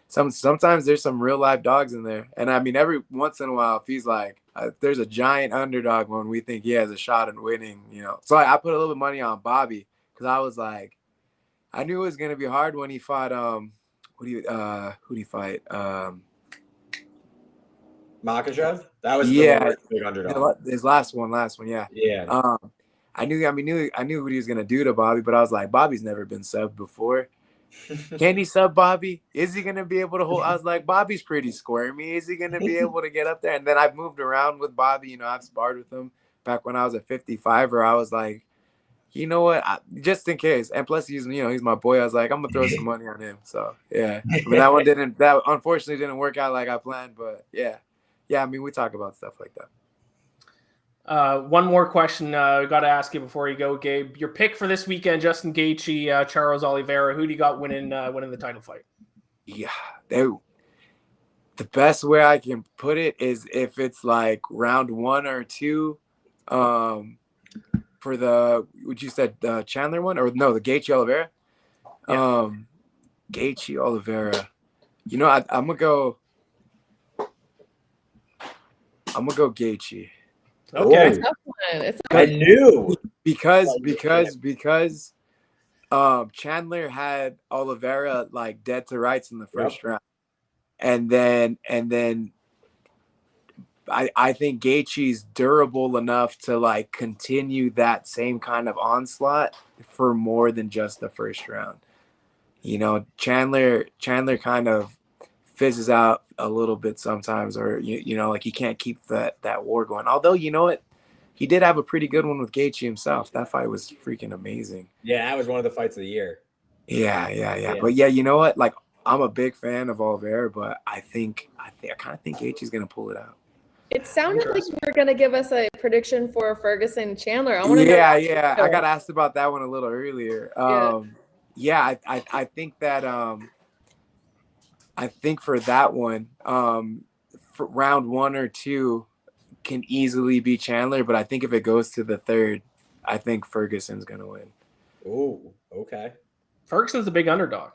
Sometimes there's some real live dogs in there. And I mean, every once in a while, if he's like, there's a giant underdog when we think he has a shot at winning, you know. So I put a little bit of money on Bobby because I was like, I knew it was going to be hard when he fought, who'd he fight? Makhachev? That was the big underdog. His last one, yeah. Yeah. I knew what he was going to do to Bobby, but I was like, Bobby's never been subbed before. Can he sub Bobby? Is he going to be able to hold? I was like, Bobby's pretty squirmy. Is he going to be able to get up there? And then I've moved around with Bobby. You know, I've sparred with him back when I was at 55, where I was like, you know what? Just in case. And plus, he's my boy. I was like, I'm going to throw some money on him. So, yeah. I mean, that unfortunately didn't work out like I planned. But, yeah. Yeah, I mean, we talk about stuff like that. One more question I got to ask you before you go, Gabe. Your pick for this weekend: Justin Gaethje, Charles Oliveira. Who do you got winning the title fight? Yeah, the best way I can put it is if it's like round 1 or 2, for the what you said, Chandler one, or no, the Gaethje Oliveira. Yeah. Gaethje Oliveira. You know, I'm gonna go Gaethje. Okay. I knew because Chandler had Oliveira like dead to rights in the first round, and then I think Gaethje's durable enough to like continue that same kind of onslaught for more than just the first round. You know, Chandler kind of fizzes out a little bit sometimes, or you know, like you can't keep that war going. Although, you know what, he did have a pretty good one with Gaethje himself. That fight was freaking amazing. Yeah, that was one of the fights of the year. Yeah. But yeah, you know what? Like, I'm a big fan of Oliveira, but I kind of think Gaethje's gonna pull it out. It sounded like you were going to give us a prediction for Ferguson Chandler. Yeah. I got asked about that one a little earlier. I think that I think for that one, for round 1 or 2 can easily be Chandler, but I think if it goes to the 3rd, I think Ferguson's gonna win. Oh, okay. Ferguson's a big underdog.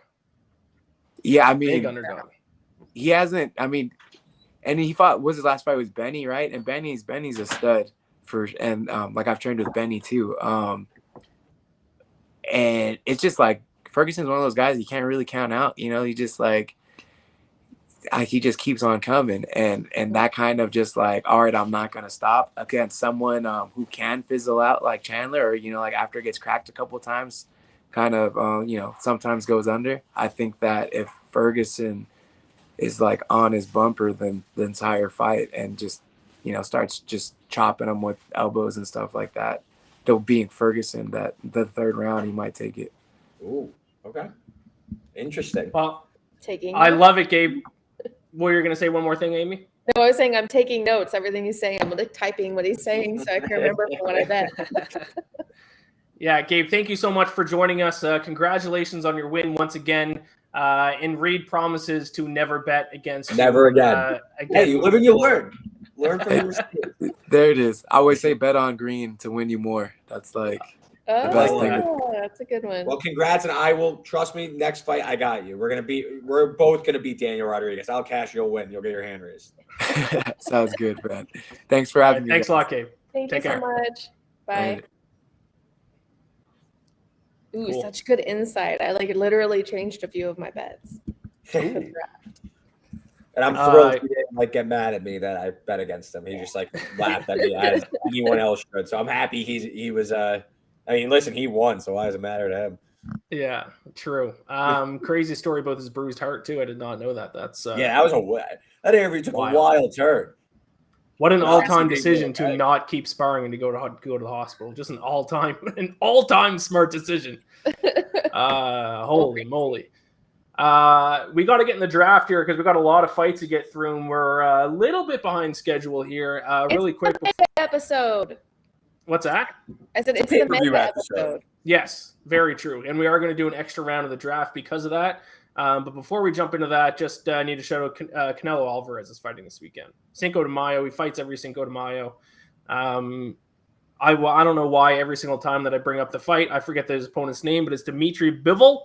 Yeah, I mean, big underdog. He hasn't. I mean, and he fought. Was his last fight was Benny, right? And Benny's a stud like I've trained with Benny too. And it's just like Ferguson's one of those guys you can't really count out. You know, he just he just keeps on coming, and that kind of just like, all right, I'm not gonna stop against someone who can fizzle out like Chandler, or you know, like after it gets cracked a couple of times, kind of you know, sometimes goes under. I think that if Ferguson is like on his bumper the entire fight and just, you know, starts just chopping him with elbows and stuff like that, though being Ferguson, that the 3rd round he might take it. Ooh, okay, interesting. Well, taking. I love it, Gabe. Well, you're gonna say one more thing, Amy? No, I was saying I'm taking notes. Everything he's saying, I'm like typing what he's saying so I can remember from what I bet. Yeah, Gabe, thank you so much for joining us. Congratulations on your win once again. And Reed promises to never bet against never again. Hey, you live and you learn. Learn from your mistakes. There it is. I always say bet on green to win you more. That's like the best thing. That's a good one. Well, congrats, and I will, trust me, next fight I got you. We're both gonna beat Daniel Rodriguez. I'll cash, you'll win. You'll get your hand raised. Sounds good, man. Thanks for having me. Thanks a lot, Gabe. Thank Take you care. so much. Bye. Ooh, Cool. Such good insight. I like literally changed a few of my bets. And I'm thrilled he didn't like get mad at me that I bet against him. He just like laughed at me as anyone else should. So I'm happy he was I mean, listen, he won, so why does it matter to him? Yeah, true. Crazy story about his bruised heart too. I did not know that. That's yeah, that interview took a wild turn. What an all-time decision to not keep sparring and to go to the hospital. Just an all-time smart decision. Holy moly. We got to get in the draft here because we got a lot of fights to get through, and we're a little bit behind schedule here. Really quick. Episode. What's that? I said it's the mega episode. Yes, very true. And we are going to do an extra round of the draft because of that. But before we jump into that, just need to shout out Canelo Alvarez is fighting this weekend. Cinco de Mayo. He fights every Cinco de Mayo. I don't know why every single time that I bring up the fight, I forget his opponent's name, but it's Dimitri Bivol.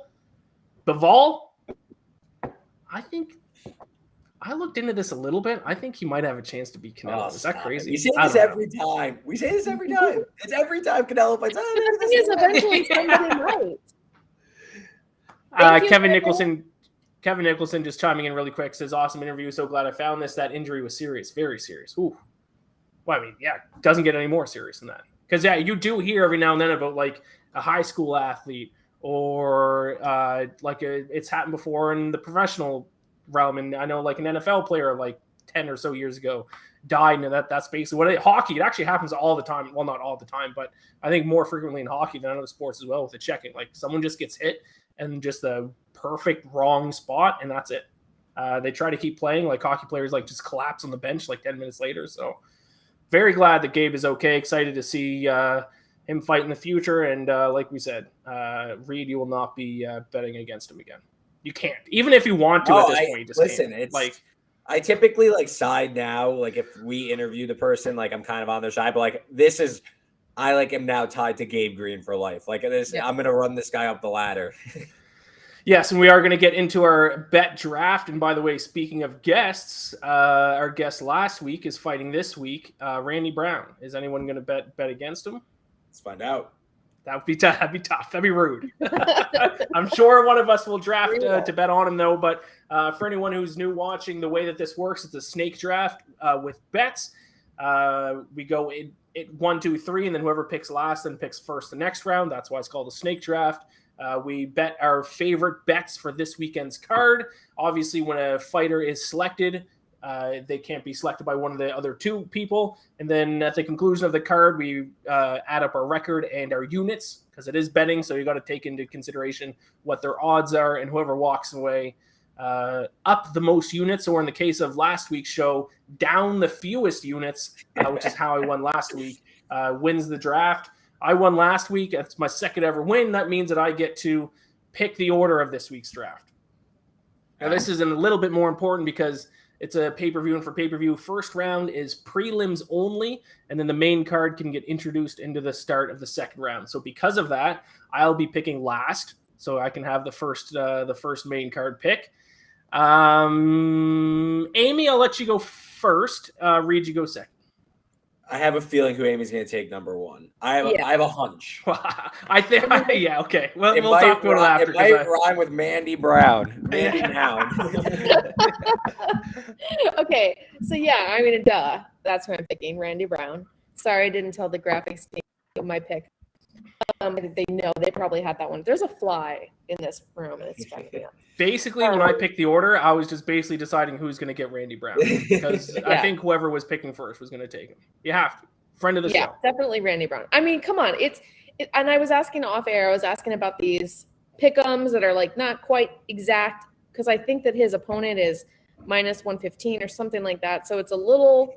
I think I looked into this a little bit. I think he might have a chance to beat Canelo. Is that crazy? We say this every time. It's every time Canelo fights. The thing is, eventually somebody might. Kevin Nicholson just chiming in really quick says, awesome interview. So glad I found this. That injury was serious. Very serious. Ooh. Well, I mean, yeah, it doesn't get any more serious than that. Because, yeah, you do hear every now and then about, like, a high school athlete or, it's happened before in the professional realm. And I know, like, an NFL player, like, 10 or so years ago died. And that's basically hockey. It actually happens all the time. Well, not all the time, but I think more frequently in hockey than other sports as well with the checking. Like, someone just gets hit and just the perfect wrong spot, and that's it. They try to keep playing. Like, hockey players, like, just collapse on the bench, like, 10 minutes later. So, very glad that Gabe is okay. Excited to see him fight in the future. And like we said, Reed, you will not be betting against him again. You can't. Even if you want to at this point. You just listen, can't. it's like I typically like side now. Like if we interview the person, like I'm kind of on their side. But like I like am now tied to Gabe Green for life. Like this, yeah. I'm going to run this guy up the ladder. Yes, and we are going to get into our bet draft. And by the way, speaking of guests, our guest last week is fighting this week, Randy Brown. Is anyone going to bet against him? Let's find out. That would be tough. That'd be tough. That'd be rude. I'm sure one of us will draft to bet on him, though. But for anyone who's new watching, the way that this works, it's a snake draft with bets. We go in 1, 2, 3, and then whoever picks last then picks first the next round. That's why it's called a snake draft. We bet our favorite bets for this weekend's card. Obviously, when a fighter is selected, they can't be selected by one of the other two people. And then at the conclusion of the card, we add up our record and our units, because it is betting. So you got to take into consideration what their odds are, and whoever walks away up the most units, or in the case of last week's show, down the fewest units, which is how I won last week, wins the draft. I won last week. That's my second ever win. That means that I get to pick the order of this week's draft. Now, this is a little bit more important because it's a pay-per-view, and for pay-per-view, first round is prelims only, and then the main card can get introduced into the start of the second round. So because of that, I'll be picking last, so I can have the first main card pick. Amy, I'll let you go first. Reed, you go second. I have a feeling who Amy's going to take number one. I have a hunch. I think, yeah, okay. Well, we'll talk about it after. It might rhyme with Mandy Brown. Mandy Brown. Okay, so yeah, I mean, duh. That's who I'm picking, Randy Brown. Sorry, I didn't tell the graphics team my pick. They know, they probably had that one. There's a fly in this room, and it's driving me up. Basically, when I picked the order, I was just basically deciding who's going to get Randy Brown, because I think whoever was picking first was going to take him. You have to. Friend of the show. Yeah, definitely Randy Brown. I mean, come on. And I was asking off air, I was asking about these pick'ems that are like not quite exact, because I think that his opponent is minus 115 or something like that. So it's a little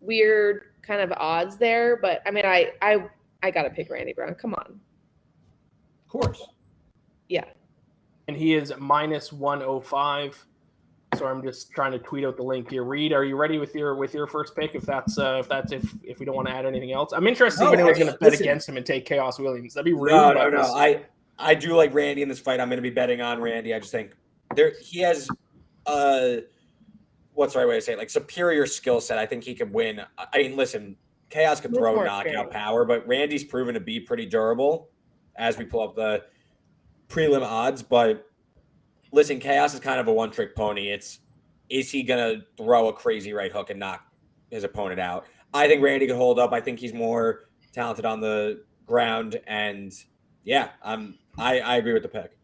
weird kind of odds there. But I mean, I got to pick Randy Brown. Come on. Of course. Yeah. And he is minus 105. So I'm just trying to tweet out the link here. Reed, are you ready with your first pick? If we don't want to add anything else, I'm interested if anyone's going to bet against him and take Chaos Williams. That'd be rude. No. I do like Randy in this fight. I'm going to be betting on Randy. I just think he has what's the right way to say it? Like superior skill set. I think he can win. I mean, listen, Chaos can throw knockout power, but Randy's proven to be pretty durable as we pull up the prelim odds. But listen, Chaos is kind of a one-trick pony. Is he going to throw a crazy right hook and knock his opponent out? I think Randy could hold up. I think he's more talented on the ground. And, yeah, I agree with the pick.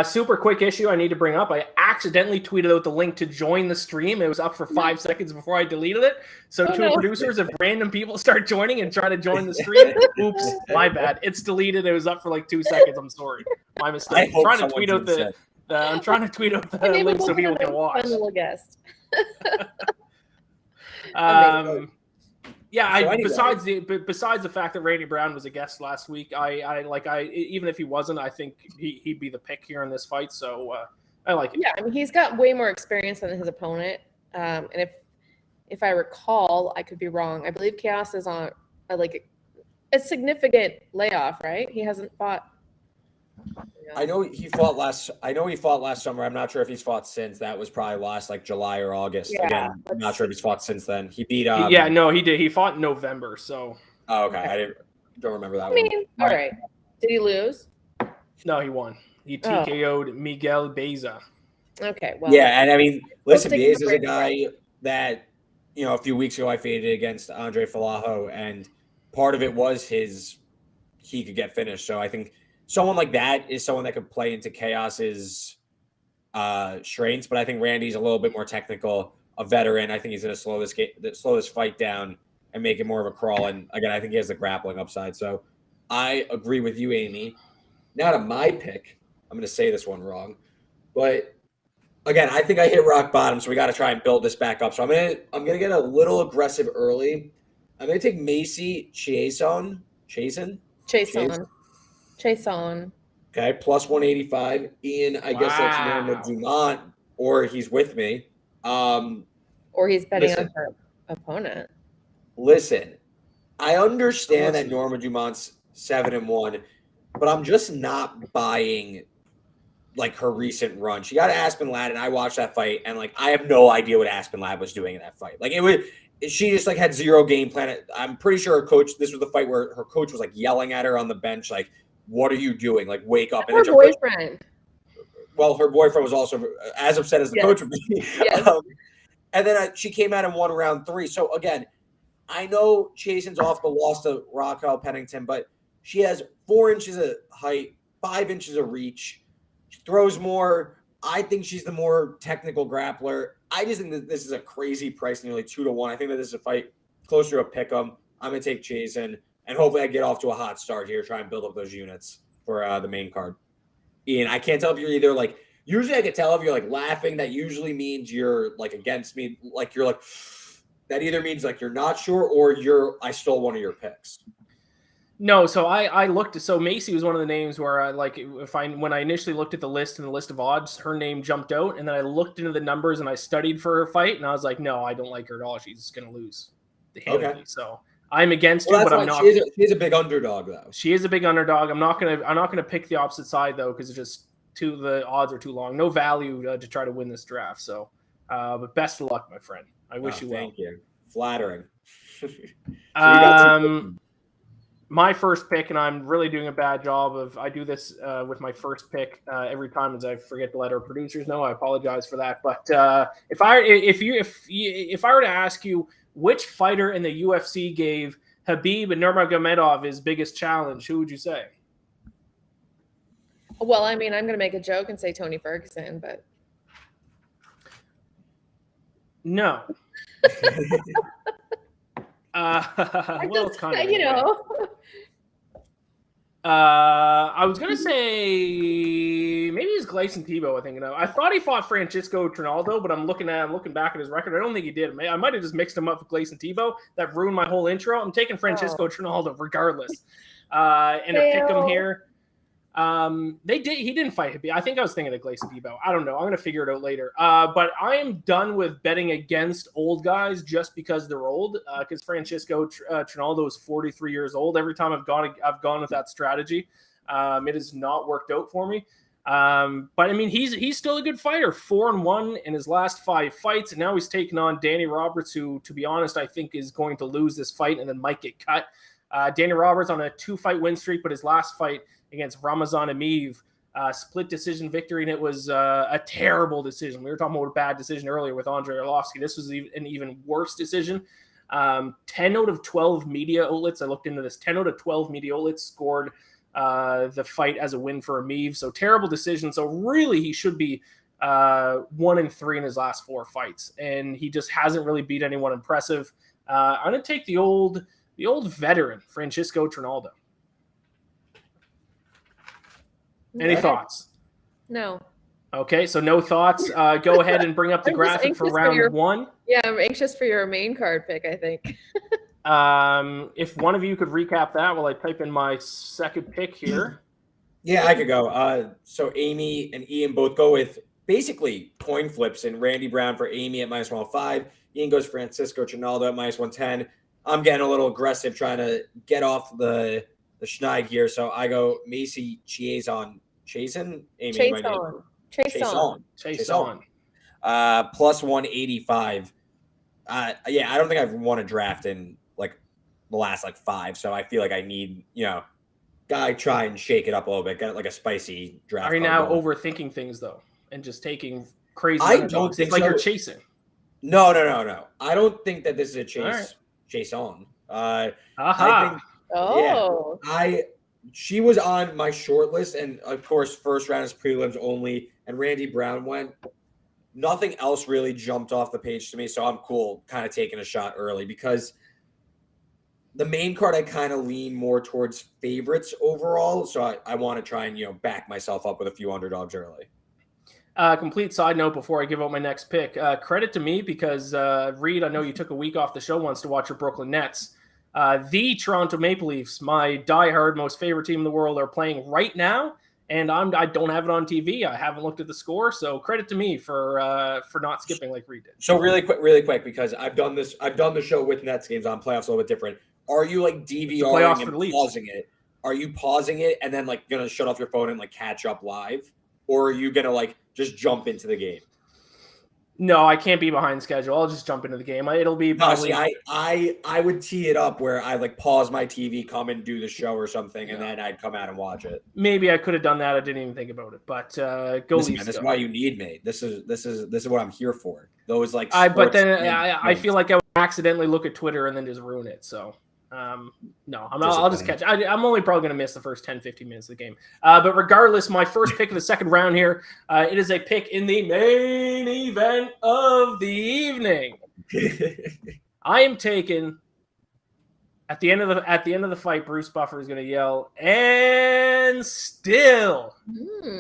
Super quick issue I need to bring up. I accidentally tweeted out the link to join the stream. It was up for 5 seconds before I deleted it. So producers, if random people start joining and try to join the stream, oops, my bad. It's deleted. It was up for like 2 seconds. I'm sorry. My mistake. I'm trying to tweet out the link so people can watch. Fun little guest. Yeah, besides the fact that Randy Brown was a guest last week, I even if he wasn't, I think he'd be the pick here in this fight. So I like it. Yeah, I mean, he's got way more experience than his opponent. And if I recall, I could be wrong. I believe Chaos is on a significant layoff, right? He hasn't fought. I know he fought last summer. I'm not sure if he's fought since. That was probably last July or August. Yeah, again, I'm not sure if he's fought since then. He beat he did. He fought in November, so okay. I don't remember that one. I mean, all right. Did he lose? No, he won. He TKO'd Miguel Beza. Okay, well. Yeah, and I mean, listen, Beza is a guy that, a few weeks ago I faded against Andre Falajo, and part of it was he could get finished. So I think someone like that is someone that could play into Chaos's strengths, but I think Randy's a little bit more technical, a veteran. I think he's going to slow this fight down and make it more of a crawl. And again, I think he has the grappling upside. So I agree with you, Amy. Now to my pick. I'm going to say this one wrong, but again, I think I hit rock bottom, so we got to try and build this back up. So I'm going to get a little aggressive early. I'm going to take Macy Chiasson. Okay, plus 185. Ian, I guess that's Norma Dumont, or he's with me. Or he's betting on her opponent. Listen, I understand that Norma Dumont's 7-1, but I'm just not buying her recent run. She got Aspen Ladd, and I watched that fight, and I have no idea what Aspen Ladd was doing in that fight. She just had zero game plan. I'm pretty sure her coach. This was the fight where her coach was yelling at her on the bench, "What are you doing? Wake up!" And her boyfriend. Well, her boyfriend was also as upset as the coach would be. Yes. And then she came out and won round 3. So again, I know Chasen's off the loss to Raquel Pennington, but she has 4 inches of height, 5 inches of reach. She throws more. I think she's the more technical grappler. I just think that this is a crazy price, nearly 2-1. I think that this is a fight closer to a pick 'em. I'm going to take Chasen, and hopefully I get off to a hot start here, try and build up those units for the main card. Iain, I can't tell if you're either like, usually I can tell if you're like laughing. That usually means you're like against me. Like you're like, that either means like you're not sure or I stole one of your picks. No, so I looked. So Macy was one of the names where I like when I initially looked at the list and the list of odds, her name jumped out, and then I looked into the numbers and I studied for her fight, and I was like, no, I don't like her at all. She's gonna lose. Okay. So I'm against her, but I'm not. She's a big underdog, though. She is a big underdog. I'm not gonna pick the opposite side though, because it's just the odds are too long. No value to try to win this draft. So, but best of luck, my friend. I wish you well. Thank you. Flattering. My first pick, and I'm really doing a bad job of. I do this with my first pick every time, as I forget to let our producers know. I apologize for that. But if I were to ask you which fighter in the UFC gave Khabib Nurmagomedov his biggest challenge, who would you say? Well, I mean, I'm going to make a joke and say Tony Ferguson, but no. Well, it's kind of, you know. I was gonna say maybe it's Gleison Tebow. I think I thought he fought Francisco Trinaldo, but I'm looking back at his record. I don't think he did. I might have just mixed him up with Gleison Tebow. That ruined my whole intro. I'm taking Francisco Trinaldo regardless. And a pick him here. He didn't fight Khabib. I think I was thinking of Gleison Tebow. I don't know. I'm gonna figure it out later. But I am done with betting against old guys just because they're old. Because Francisco Trinaldo is 43 years old. Every time I've gone with that strategy. It has not worked out for me. But I mean, he's still a good fighter. 4-1 in his last 5 fights, and now he's taking on Danny Roberts, who, to be honest, I think is going to lose this fight and then might get cut. Danny Roberts on a 2-fight win streak, but his last fight against Ramazan Emeev, split decision victory, and it was a terrible decision. We were talking about a bad decision earlier with Andrei Arlovsky. This was an even worse decision. 10 out of 12 media outlets, I looked into this, 10 out of 12 media outlets scored the fight as a win for Emeev. So terrible decision. So really he should be 1-3 in his last 4 fights, and he just hasn't really beat anyone impressive. I'm going to take the old veteran, Francisco Trinaldo. Any thoughts? No. Okay, so no thoughts. Go ahead and bring up the graphic for round 1. Yeah, I'm anxious for your main card pick, I think. If one of you could recap that while I type in my second pick here. Yeah, I could go. So Amy and Iain both go with basically coin flips, and Randy Brown for Amy at -105. Iain goes Francisco Trinaldo at -110. I'm getting a little aggressive trying to get off the schneid here. So I go Macy Chiasson. Chasen? Amy, Chason. Plus 185. Yeah, I don't think I've won a draft in like the last 5. So I feel like I need, guy try and shake it up a little bit. Get like a spicy draft. Are you now overthinking things though, and just taking crazy? I don't think like you're chasing. No. I don't think that this is a chase. Right. Chase on. I think. Oh. Yeah, she was on my short list, and of course, first round is prelims only. And Randy Brown went. Nothing else really jumped off the page to me, so I'm cool kind of taking a shot early because the main card I kind of lean more towards favorites overall. So I want to try and back myself up with a few underdogs early. Complete side note before I give out my next pick. Credit to me because Reed, I know you took a week off the show once to watch your Brooklyn Nets. The Toronto Maple Leafs, my diehard most favorite team in the world, are playing right now, and I don't have it on TV. I haven't looked at the score, so credit to me for not skipping like Reed did. So really quick, because I've done the show with Nets games on playoffs a little bit different. Are you like DVRing and pausing it? Are you pausing it and then gonna shut off your phone and catch up live, or are you gonna just jump into the game? No, I can't be behind schedule. I'll just jump into the game. It'll be probably. No, see, I would tee it up where I pause my TV, come and do the show or something, and then I'd come out and watch it. Maybe I could have done that. I didn't even think about it. But go Listen, Leafs. This is why you need me. This is what I'm here for. Those I feel like I would accidentally look at Twitter and then just ruin it. So no, I'll just catch. I'm only probably going to miss the first 10, 15 minutes of the game. But regardless, my first pick of the second round here, it is a pick in the main event of the evening. I am taking at the end of the fight. Bruce Buffer is going to yell, and still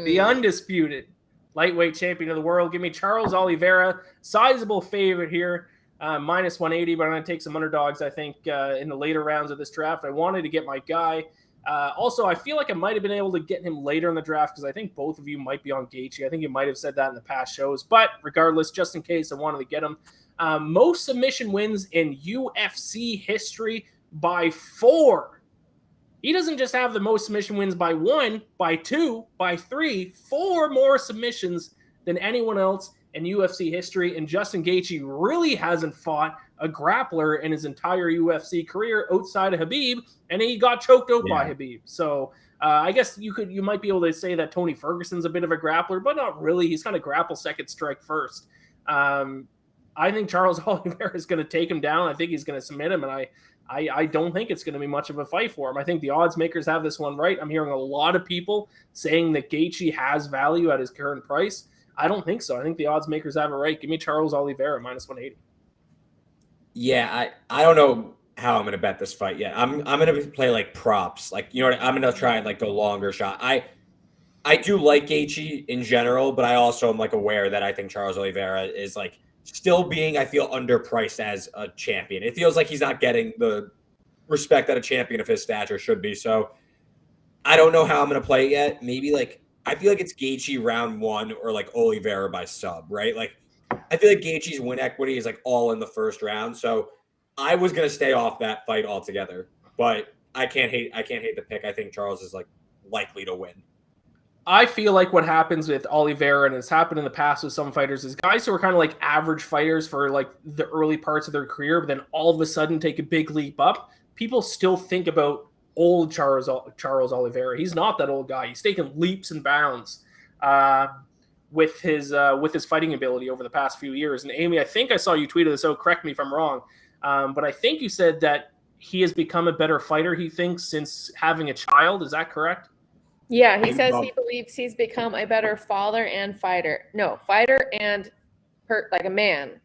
the undisputed lightweight champion of the world. Give me Charles Oliveira, sizable favorite here. Minus 180, but I'm going to take some underdogs, I think, in the later rounds of this draft. I wanted to get my guy. Also, I feel like I might have been able to get him later in the draft because I think both of you might be on Gaethje. I think you might have said that in the past shows. But regardless, just in case, I wanted to get him. Most submission wins in UFC history by 4. He doesn't just have the most submission wins by 1, by 2, by 3, 4 more submissions than anyone else in UFC history, and Justin Gaethje really hasn't fought a grappler in his entire UFC career outside of Khabib, and he got choked out by Khabib. So I guess you might be able to say that Tony Ferguson's a bit of a grappler, but not really. He's kind of grapple second, strike first. I think Charles Oliveira is going to take him down. I think he's going to submit him, and I don't think it's going to be much of a fight for him. I think the odds makers have this one right. I'm hearing a lot of people saying that Gaethje has value at his current price. I don't think so. I think the odds makers have it right. Give me Charles Oliveira minus 180. Yeah, I don't know how I'm going to bet this fight yet. I'm going to play like props. Like, you know what? I'm going to try and like go longer shot. I do like Gaethje in general, but I also am like aware that I think Charles Oliveira is like still being, I feel, underpriced as a champion. It feels like he's not getting the respect that a champion of his stature should be. So I don't know how I'm going to play it yet. Maybe like, I feel like it's Gaethje round 1 or like Oliveira by sub, right? Like I feel like Gaethje's win equity is like all in the first round. So I was going to stay off that fight altogether, but I can't hate the pick. I think Charles is like likely to win. I feel like what happens with Oliveira, and it's happened in the past with some fighters, is guys who are kind of like average fighters for like the early parts of their career, but then all of a sudden take a big leap up. People still think about old Charles Oliveira. He's not that old guy. He's taken leaps and bounds with his fighting ability over the past few years. And Amy, I think I saw you tweeted this out. Correct me if I'm wrong, but I think you said that he has become a better fighter, he thinks, since having a child. Is that correct? Yeah, he says he believes he's become a better father and fighter. No, fighter and like a man.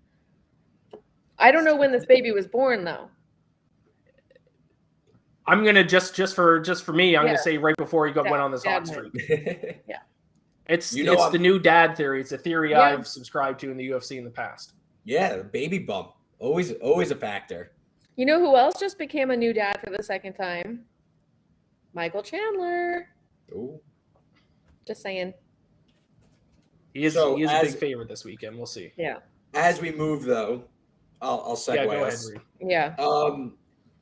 I don't know when this baby was born though. I'm gonna just for me, I'm gonna say right before he went on this hot streak. Yeah, it's the new dad theory. It's a theory I've subscribed to in the UFC in the past. Yeah, the baby bump, always a factor. You know who else just became a new dad for the second time? Michael Chandler. Ooh. Just saying. He is a big favorite this weekend. We'll see. Yeah. As we move though, I'll segue. Yeah, go ahead, Reed. Yeah.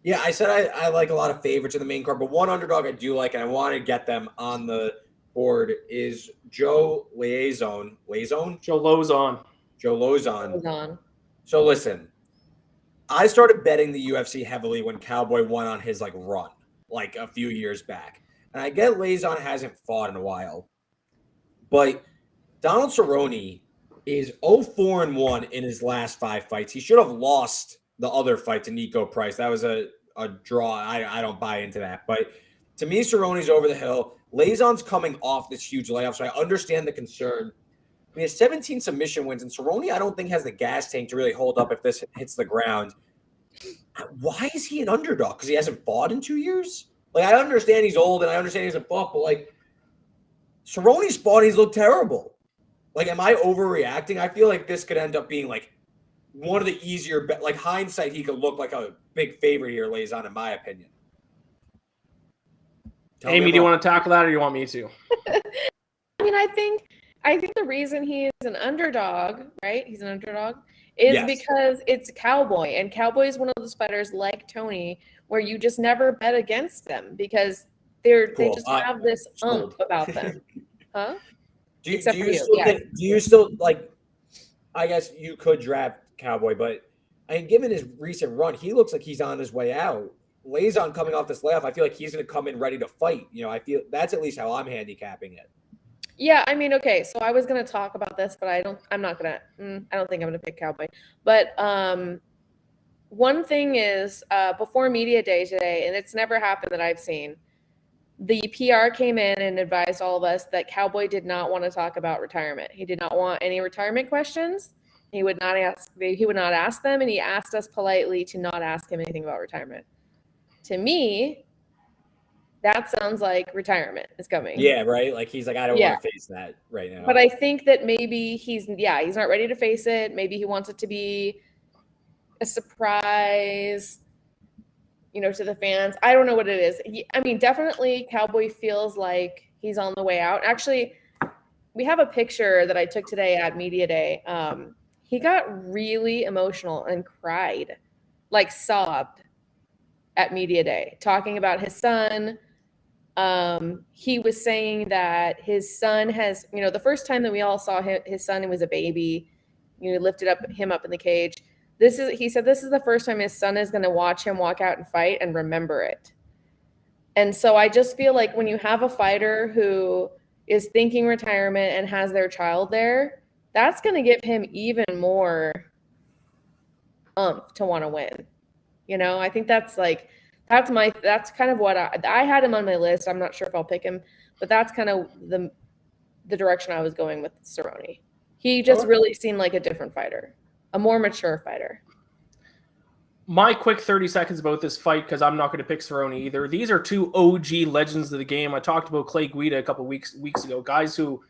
Yeah, I said I like a lot of favorites in the main card, but one underdog I do like, and I want to get them on the board, is Joe Lawson. Joe Lawson. So listen, I started betting the UFC heavily when Cowboy won on his like run, like a few years back. And I get Lawson hasn't fought in a while, but Donald Cerrone is 0-4-1 in his last 5 fights. He should have lost the other fight to Nico Price. That was a draw. I don't buy into that. But to me, Cerrone's over the hill. Lawson's coming off this huge layoff, so I understand the concern. He has 17 submission wins, and Cerrone I don't think has the gas tank to really hold up if this hits the ground. Why is he an underdog? Because he hasn't fought in 2 years? Like, I understand he's old, and I understand he's a buff, but, like, Cerrone's fought, he's looked terrible. Like, am I overreacting? I feel like this could end up being, like, one of the easier – like, hindsight, he could look like a big favorite here, Lawson, in my opinion. Amy, do you want to tackle that, or do you want me to? I mean, I think the reason he is an underdog, right? He's an underdog, is because it's Cowboy. And Cowboy is one of those fighters like Tony where you just never bet against them because they just have this about them. Huh? Do you still like, I guess you could draft Cowboy, but I mean, given his recent run, he looks like he's on his way out. Lawson coming off this layoff, I feel like he's going to come in ready to fight. You know, I feel that's at least how I'm handicapping it. Yeah, I mean, okay, so I was going to talk about this, but I don't think I'm going to pick Cowboy. But one thing is before media day today, and it's never happened that I've seen, the PR came in and advised all of us that Cowboy did not want to talk about retirement. He did not want any retirement questions. He would not ask them, and he asked us politely to not ask him anything about retirement. To me, that sounds like retirement is coming. Yeah, right? Like he's like, I don't want to face that right now. But I think that maybe he's not ready to face it. Maybe he wants it to be a surprise, to the fans. I don't know what it is. I mean, definitely Cowboy feels like he's on the way out. Actually, we have a picture that I took today at Media Day. He got really emotional and cried, like sobbed at Media Day, talking about his son. He was saying that his son has, the first time that we all saw his son, he was a baby, lifted him up in the cage. He said this is the first time his son is going to watch him walk out and fight and remember it. And so I just feel like when you have a fighter who is thinking retirement and has their child there, that's going to give him even more to want to win. I think that's kind of what I had him on my list. I'm not sure if I'll pick him, but that's kind of the direction I was going with Cerrone. He just really seemed like a different fighter, a more mature fighter. My quick 30 seconds about this fight, because I'm not going to pick Cerrone either. These are two OG legends of the game. I talked about Clay Guida a couple weeks ago, guys who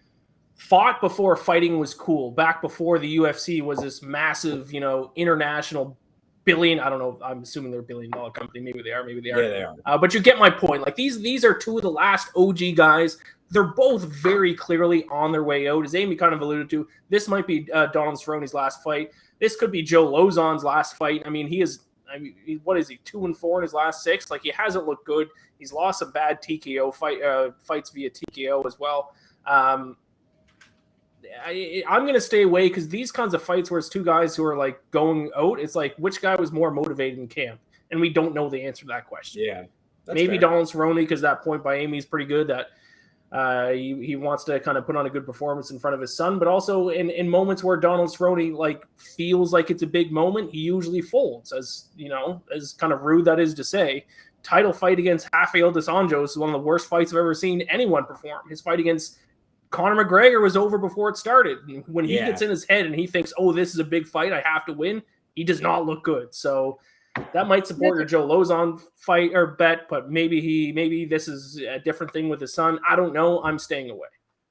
fought before fighting was cool, back before the UFC was this massive, international billion. I don't know. I'm assuming they're $1 billion company. Maybe they are. Yeah, they are. But you get my point. Like these are two of the last OG guys. They're both very clearly on their way out. As Amy kind of alluded to, this might be Donald Cerrone's last fight. This could be Joe Lozon's last fight. I mean, what is he, 2-4 in his last 6? Like, he hasn't looked good. He's lost some bad TKO fights via TKO as well. I'm going to stay away because these kinds of fights where it's two guys who are like going out, it's like which guy was more motivated in camp, and we don't know the answer to that question. Yeah, maybe fair. Donald Cerrone, because that point by Amy is pretty good. That he wants to kind of put on a good performance in front of his son, but also in moments where Donald Cerrone like feels like it's a big moment, he usually folds. As as kind of rude that is to say, title fight against Rafael dos Anjos is one of the worst fights I've ever seen anyone perform. His fight against Conor McGregor was over before it started. When he gets in his head and he thinks, oh, this is a big fight, I have to win, he does not look good. So that might support your Joe Lozon fight or bet, but maybe this is a different thing with his son. I don't know. I'm staying away.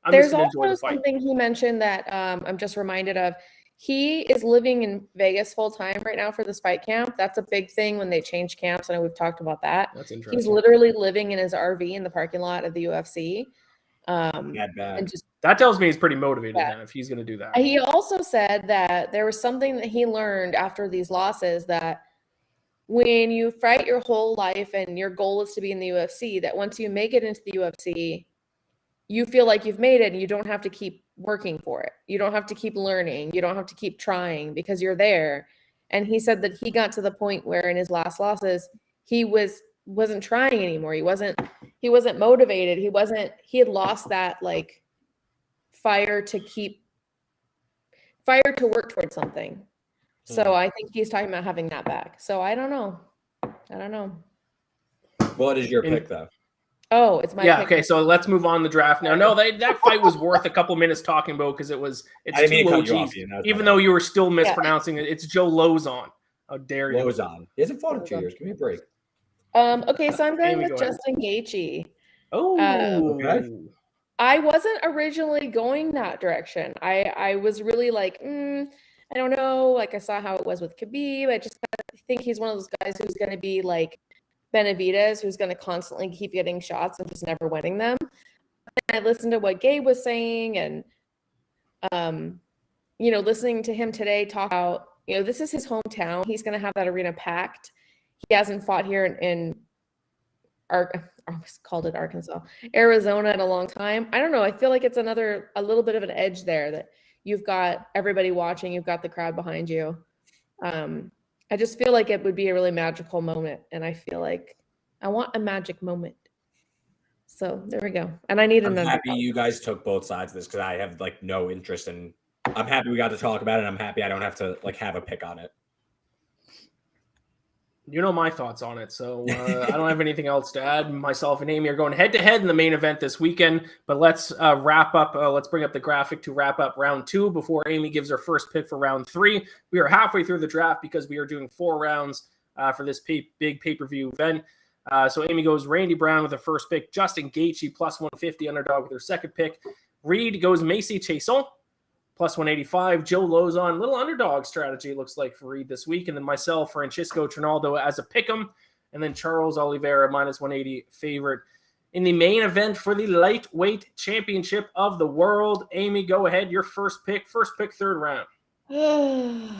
There's also something he mentioned that I'm just reminded of. He is living in Vegas full time right now for this fight camp. That's a big thing when they change camps. I know we've talked about that. That's interesting. He's literally living in his RV in the parking lot of the UFC. That tells me he's pretty motivated then if he's going to do that. He also said that there was something that he learned after these losses, that when you fight your whole life and your goal is to be in the UFC, that once you make it into the UFC, you feel like you've made it and you don't have to keep working for it. You don't have to keep learning. You don't have to keep trying because you're there. And he said that he got to the point where in his last losses, he wasn't trying anymore. He wasn't motivated. He had lost that like fire to work towards something. So I think he's talking about having that back. So I don't know. What is your pick though? Oh, it's my pick. Okay, so let's move on the draft now. No, that fight was worth a couple minutes talking about because it's two OGs. Even though you were still mispronouncing it, it's Joe Lozon. How dare you? Lozon. He hasn't fought in 2 years. Give me a break. Okay, so I'm going with Justin Gaethje. Oh, okay. I wasn't originally going that direction. I was really like, I don't know. Like I saw how it was with Khabib. I just think he's one of those guys who's going to be like Benavidez, who's going to constantly keep getting shots and just never winning them. And I listened to what Gabe was saying, and listening to him today talk about, this is his hometown. He's going to have that arena packed. He hasn't fought here in I almost called it Arkansas, Arizona in a long time. I don't know. I feel like it's a little bit of an edge there that you've got everybody watching. You've got the crowd behind you. I just feel like it would be a really magical moment. And I feel like I want a magic moment. So there we go. And I need another. I'm happy you guys took both sides of this because I have like no interest I'm happy we got to talk about it. I'm happy I don't have to like have a pick on it. You know my thoughts on it, so I don't have anything else to add. Myself and Amy are going head-to-head in the main event this weekend, but let's wrap up. Let's bring up the graphic to wrap up round 2 before Amy gives her first pick for round 3. We are halfway through the draft because we are doing 4 rounds for this big pay-per-view event. So Amy goes Randy Brown with her first pick, Justin Gaethje plus 150 underdog with her second pick. Reed goes Macy Chiasson plus 185. Joe Lawson, little underdog strategy looks like for Reed this week. And then myself, Francisco Trinaldo as a pick'em. And then Charles Oliveira minus 180 favorite. In the main event for the lightweight championship of the world, Amy, go ahead. Your first pick, third round. I'm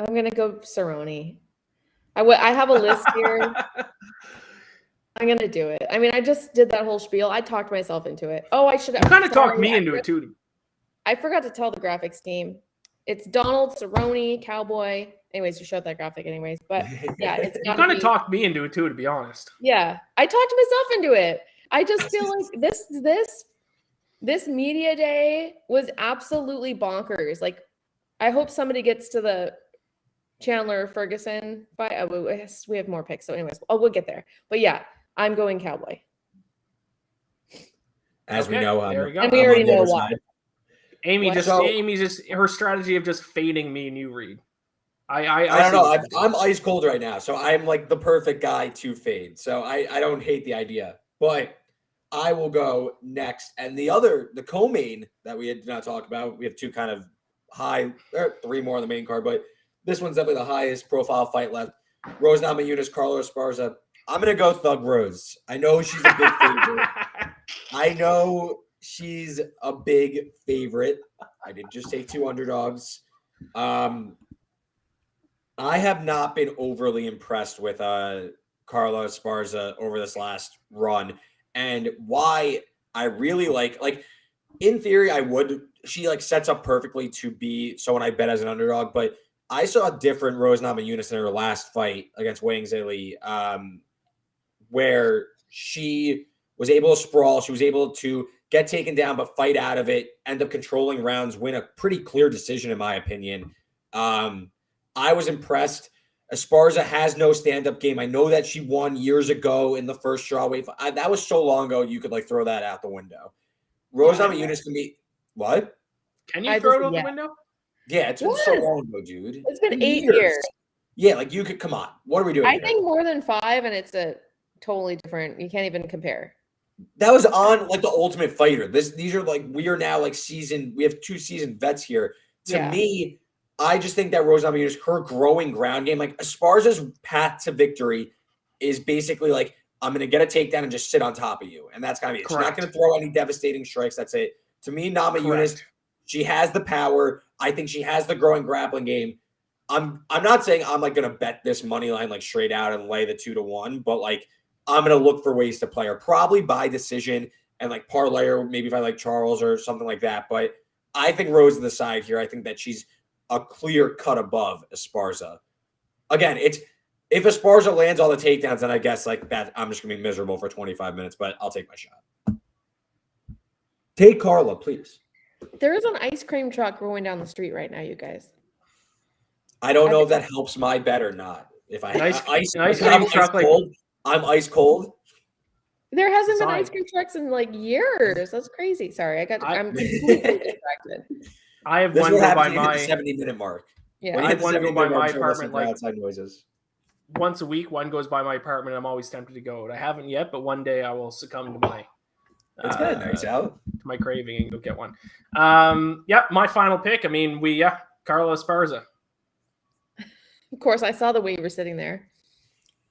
going to go Cerrone. I have a list here. I'm going to do it. I mean, I just did that whole spiel. I talked myself into it. Oh, I should have. You kind of talked me into it, too. I forgot to tell the graphic scheme. It's Donald Cerrone, Cowboy. Anyways, you showed that graphic anyways. But, yeah. It's you kind of talked me into it, too, to be honest. Yeah. I talked myself into it. I just feel like this media day was absolutely bonkers. Like, I hope somebody gets to the Chandler Ferguson fight. Oh, we have more picks. So anyways, we'll get there. But, yeah. I'm going Cowboy. As we know, and we already know why. Amy's just her strategy of just fading me and you, Reed. I don't know. I'm ice cold right now, so I'm like the perfect guy to fade. So I don't hate the idea, but I will go next. And the co-main that we did not talk about, we have 2 kind of high, or 3 more on the main card, but this one's definitely the highest profile fight left. Rose Namajunas, Carlos Esparza. I'm going to go Thug Rose. I know she's a big favorite. I did just take 2 underdogs. I have not been overly impressed with Carlos Esparza over this last run. And why I really like in theory, she sets up perfectly to be someone I bet as an underdog. But I saw a different Rose Namajunas in her last fight against Wang Zhili, where she was able to sprawl. She was able to get taken down, but fight out of it, end up controlling rounds, win a pretty clear decision, in my opinion. I was impressed. Esparza has no stand-up game. I know that she won years ago in the first strawweight. That was so long ago, you could throw that out the window. Rose Namajunas can be – what? Can you throw it out the window? Yeah, it's been so long ago, dude. It's been 8 years. Yeah, you could – come on. What are we doing I think more than 5, and it's a – totally different. You can't even compare. That was on the Ultimate Fighter. These are we are now seasoned. We have 2 seasoned vets here. To me, I just think that Rose Namajunas, her growing ground game, Esparza's path to victory is basically I'm going to get a takedown and just sit on top of you, and that's gotta be it. She's not going to throw any devastating strikes. That's it. To me, Namajunas, she has the power. I think she has the growing grappling game. I'm not saying I'm going to bet this money line straight out and lay the 2-1, but I'm going to look for ways to play her, probably by decision and parlay her, maybe if I like Charles or something like that. But I think Rose is the side here. I think that she's a clear cut above Esparza. Again, if Esparza lands all the takedowns, then I guess that I'm just going to be miserable for 25 minutes, but I'll take my shot. Take Carla, please. There is an ice cream truck rolling down the street right now, you guys. I don't know if that helps my bet or not. If I ice cream truck cold, I'm ice cold. There hasn't been ice cream trucks in years. That's crazy. Sorry, I'm completely distracted. I have one go by my 70-minute mark. Yeah, I have one go by my apartment outside noises. Once a week. One goes by my apartment. I'm always tempted to go. I haven't yet, but one day I will succumb to my. It's kind of nice out. To my craving and go get one. My final pick. I mean, Carla Esparza. Of course, I saw the way you were sitting there.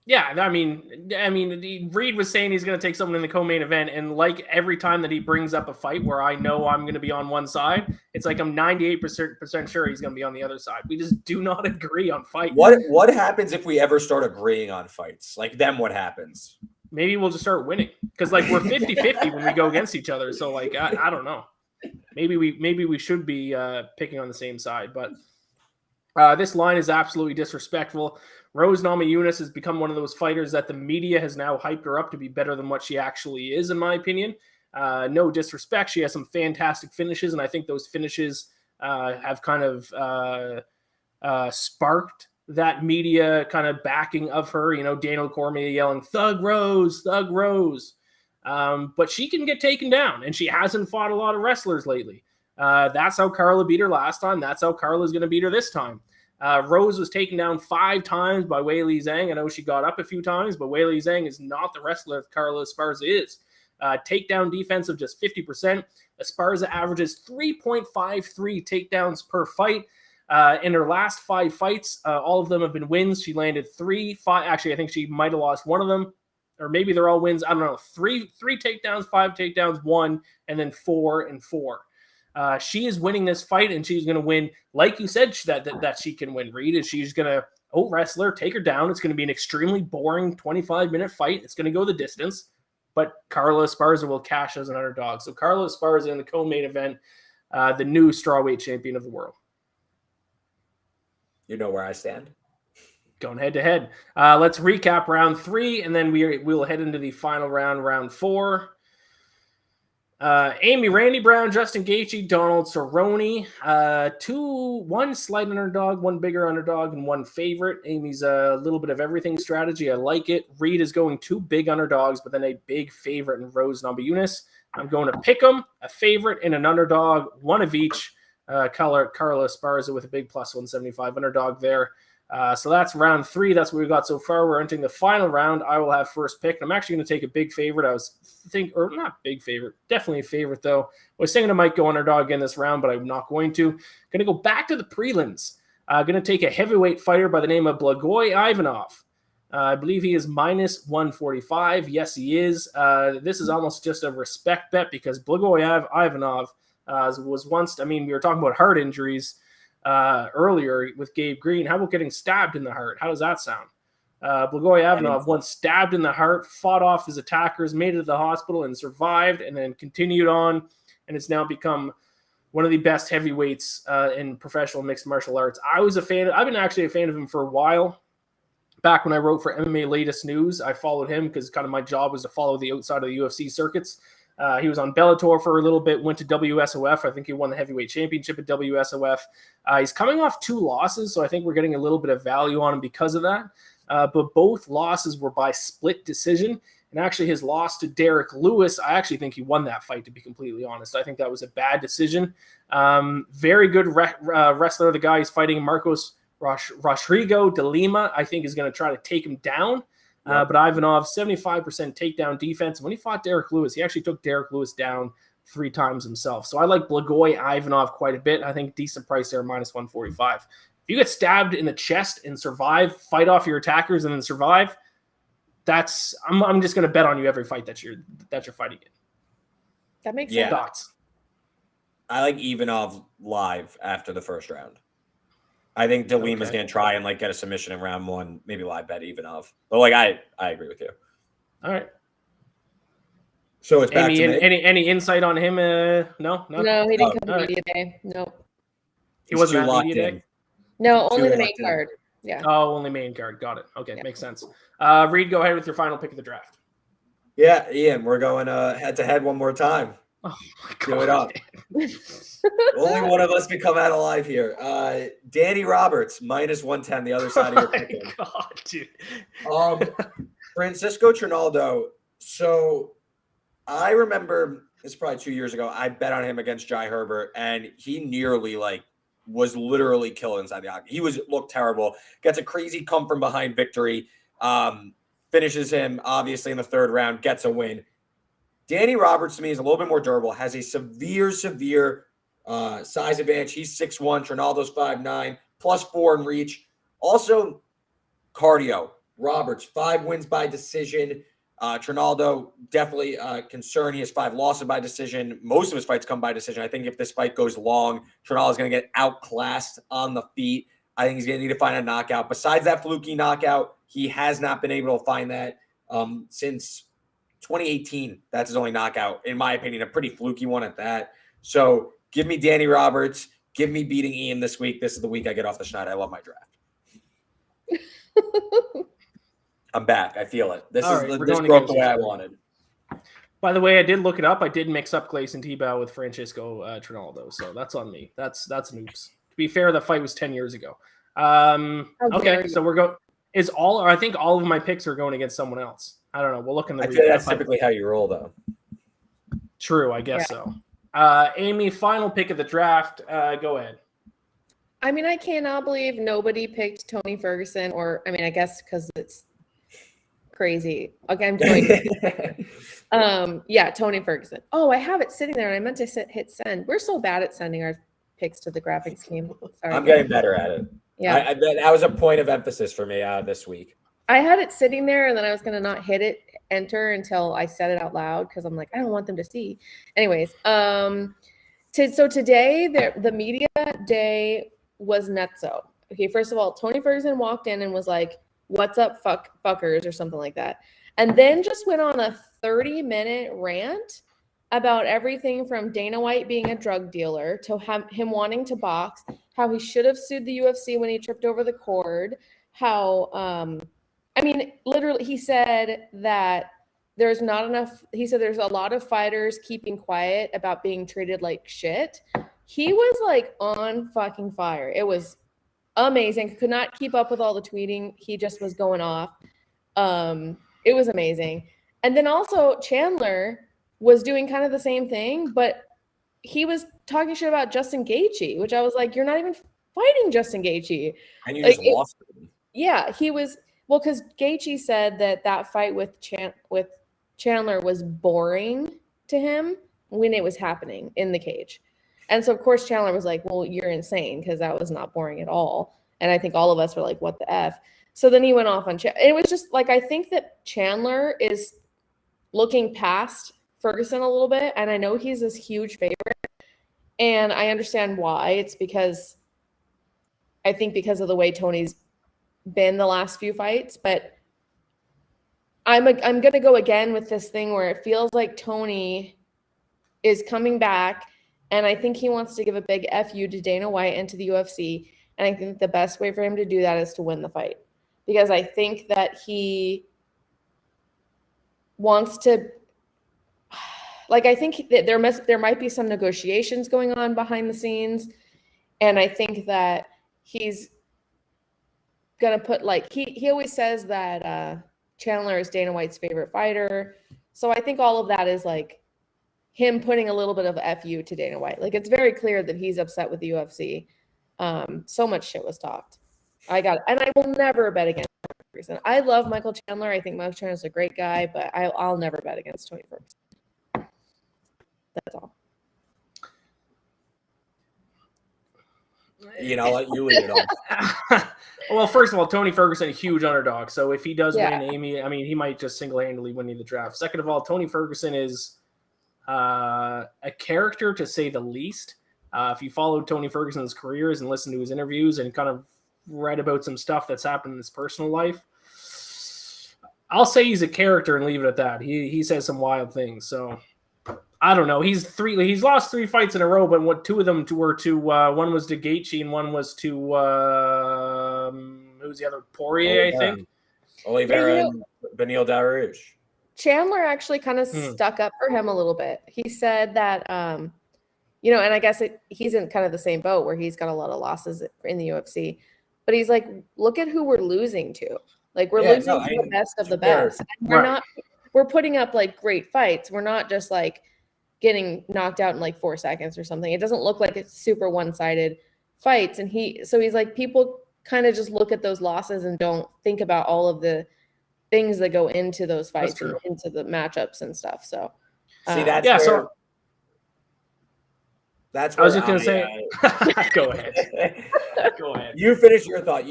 Yeah, I mean, Reed was saying he's going to take someone in the co-main event, and every time that he brings up a fight where I know I'm going to be on one side, it's I'm 98% sure he's going to be on the other side. We just do not agree on fights. What happens if we ever start agreeing on fights? Then what happens? Maybe we'll just start winning because we're 50-50 when we go against each other. So I don't know. Maybe we should be picking on the same side, but this line is absolutely disrespectful. Rose Namajunas has become one of those fighters that the media has now hyped her up to be better than what she actually is, in my opinion. No disrespect. She has some fantastic finishes, and I think those finishes have kind of sparked that media kind of backing of her. Daniel Cormier yelling, Thug Rose, Thug Rose. But she can get taken down, and she hasn't fought a lot of wrestlers lately. That's how Carla beat her last time. That's how Carla's going to beat her this time. Rose was taken down 5 times by Weili Zhang. I know she got up a few times, but Weili Zhang is not the wrestler that Carla Esparza is. Takedown defense of just 50%. Esparza averages 3.53 takedowns per fight. In her last 5 fights, all of them have been wins. She landed 3, 5. Actually, I think she might have lost one of them, or maybe they're all wins. I don't know. 3 takedowns, 5 takedowns, 1, and then 4 and 4. She is winning this fight, and she's going to win, like you said, that she can win, Reed. And she's going to wrestle her, take her down. It's going to be an extremely boring 25-minute fight. It's going to go the distance, but Carla Esparza will cash as an underdog. So Carla Esparza in the co-main event, the new strawweight champion of the world. You know where I stand. Going head-to-head. Let's recap round 3, and then we'll head into the final round, round 4. Amy, Randy Brown, Justin Gaethje, Donald Cerrone. 1 slight underdog, 1 bigger underdog, and 1 favorite. Amy's a little bit of everything strategy. I like it. Reed is going 2 big underdogs, but then a big favorite in Rose Namajunas. I'm going to pick them, a favorite and an underdog, 1 of each. Carla Esparza with a big plus 175 underdog there. So that's round 3. That's what we've got so far. We're entering the final round. I will have first pick. I'm actually going to take a big favorite. Or not big favorite, definitely a favorite though. I was thinking I might go underdog in this round, but I'm not going to. Going to go back to the prelims. Going to take a heavyweight fighter by the name of Blagoy Ivanov. I believe he is minus 145. Yes, he is. This is almost just a respect bet because Blagoy Ivanov was once, we were talking about heart injuries earlier with Gabe Green. How about getting stabbed in the heart? How does that sound? Blagoy Ivanov once stabbed in the heart, fought off his attackers, made it to the hospital and survived, and then continued on, and it's now become one of the best heavyweights in professional mixed martial arts. I've been actually a fan of him for a while. Back when I wrote for MMA Latest News, I followed him because kind of my job was to follow the outside of the UFC circuits. He was on Bellator for a little bit, went to WSOF. I think he won the heavyweight championship at WSOF. He's coming off 2 losses, so I think we're getting a little bit of value on him because of that. But both losses were by split decision. And actually his loss to Derek Lewis, I actually think he won that fight, to be completely honest. I think that was a bad decision. Very good wrestler. The guy he's fighting, Marcos Rodrigo de Lima, I think is going to try to take him down. But Ivanov, 75% takedown defense. When he fought Derek Lewis, he actually took Derek Lewis down 3 times himself. So I like Blagoy Ivanov quite a bit. I think decent price there, minus 145. If you get stabbed in the chest and survive, fight off your attackers and then survive, I'm just going to bet on you every fight that you're fighting in. That makes sense. Thoughts? I like Ivanov live after the first round. I think De Lima's going to try and get a submission in round 1, maybe live bet Ivanov. But I agree with you. All right. So it's back to me. Any insight on him? No, he didn't come to media day. No, he wasn't at media day. No, only the main card. Yeah. Oh, only main card. Got it. Okay, yeah. Makes sense. Reed, go ahead with your final pick of the draft. Yeah, Ian, we're going head to head one more time. Oh my God. Give it up. Only one of us can come out alive here. Danny Roberts, minus 110, the other side of your pick. Oh my God, dude. Francisco Trinaldo. So I remember, it's probably 2 years ago, I bet on him against Jai Herbert, and he nearly was literally killed inside the octagon. He looked terrible. Gets a crazy come from behind victory. Finishes him, obviously, in the 3rd round, gets a win. Danny Roberts, to me, is a little bit more durable, has a severe size advantage. He's 6'1", Trinaldo's 5'9", +4 in reach. Also, cardio. Roberts, 5 wins by decision. Trinaldo, definitely concerned. He has 5 losses by decision. Most of his fights come by decision. I think if this fight goes long, Trinaldo's going to get outclassed on the feet. I think he's going to need to find a knockout. Besides that fluky knockout, he has not been able to find that since 2018. That's his only knockout, in my opinion, a pretty fluky one at that. So give me Danny Roberts. Give me beating Ian this week. This is the week I get off the schneid. I love my draft. I'm back. I feel it. This broke the way I wanted. By the way, I did look it up. I did mix up Gleison Tebow with Francisco Trinaldo, so that's on me. That's an oops. To be fair, the fight was 10 years ago. Okay, so we're going. I think all of my picks are going against someone else. I don't know. We'll look in the. I feel that's typically how you roll, though. True, I guess so. Amy, final pick of the draft. Go ahead. I mean, I cannot believe nobody picked Tony Ferguson, or I mean, I guess because it's crazy. Okay, I'm doing. Yeah, Tony Ferguson. Oh, I have it sitting there, and I meant to hit send. We're so bad at sending our picks to the graphics team. Sorry. I'm getting better at it. Yeah, that was a point of emphasis for me this week. I had it sitting there, and then I was gonna not hit enter until I said it out loud because I'm like, I don't want them to see. Anyways, so today the media day was nutso. Okay, first of all, Tony Ferguson walked in and was like, "What's up, fuckers," or something like that, and then just went on a 30-minute rant about everything from Dana White being a drug dealer to him wanting to box, how he should have sued the UFC when he tripped over the cord, how I mean, literally, he said that there's not enough. He said there's a lot of fighters keeping quiet about being treated like shit. He was like on fucking fire. It was amazing. Could not keep up with all the tweeting. He just was going off. It was amazing. And then also Chandler was doing kind of the same thing, but he was talking shit about Justin Gaethje, which I was like, you're not even fighting Justin Gaethje. And you just lost him. Yeah, he was. Well, because Gaethje said that fight with Chandler was boring to him when it was happening in the cage. And so, of course, Chandler was like, well, you're insane because that was not boring at all. And I think all of us were like, what the F? So then he went off on it was just like, I think that Chandler is looking past Ferguson a little bit. And I know he's this huge favorite. And I understand why. It's because I think because of the way Tony's been the last few fights, but I'm going to go again with this thing where it feels like Tony is coming back, and I think he wants to give a big FU to Dana White and to the UFC, and I think the best way for him to do that is to win the fight, because I think that he wants to, like, I think that there might be some negotiations going on behind the scenes, and I think that he's gonna put, like, he always says that Chandler is Dana White's favorite fighter, so I think all of that is like him putting a little bit of FU to Dana White. Like, it's very clear that he's upset with the UFC. So much shit was talked. And I will never bet against Tony Ferguson. I love Michael Chandler. I think Michael Chandler's a great guy, but I'll never bet against Tony Ferguson. That's all. I'll let you lead it on. Well, first of all, Tony Ferguson, a huge underdog. So if he does win Amy, I mean, he might just single-handedly win the draft. Second of all, Tony Ferguson is a character, to say the least. If you followed Tony Ferguson's careers and listened to his interviews and kind of read about some stuff that's happened in his personal life, I'll say he's a character and leave it at that. He says some wild things. So I don't know. He's lost 3 fights in a row, but two of them were to one was to Gaethje and one was to who was the other? Poirier, I think. Oliveira and Beneil Dariush. Chandler actually kind of stuck up for him a little bit. He said that, and I guess he's in kind of the same boat where he's got a lot of losses in the UFC, but he's like, look at who we're losing to. Like, we're losing to the best of the best. And we're putting up like great fights. We're not just like getting knocked out in like 4 seconds or something. It doesn't look like it's super one-sided fights. And he's like, people kind of just look at those losses and don't think about all of the things that go into those fights and into the matchups and stuff. So see, that's that's I was just gonna say. Go ahead. Go ahead. You finish your thought.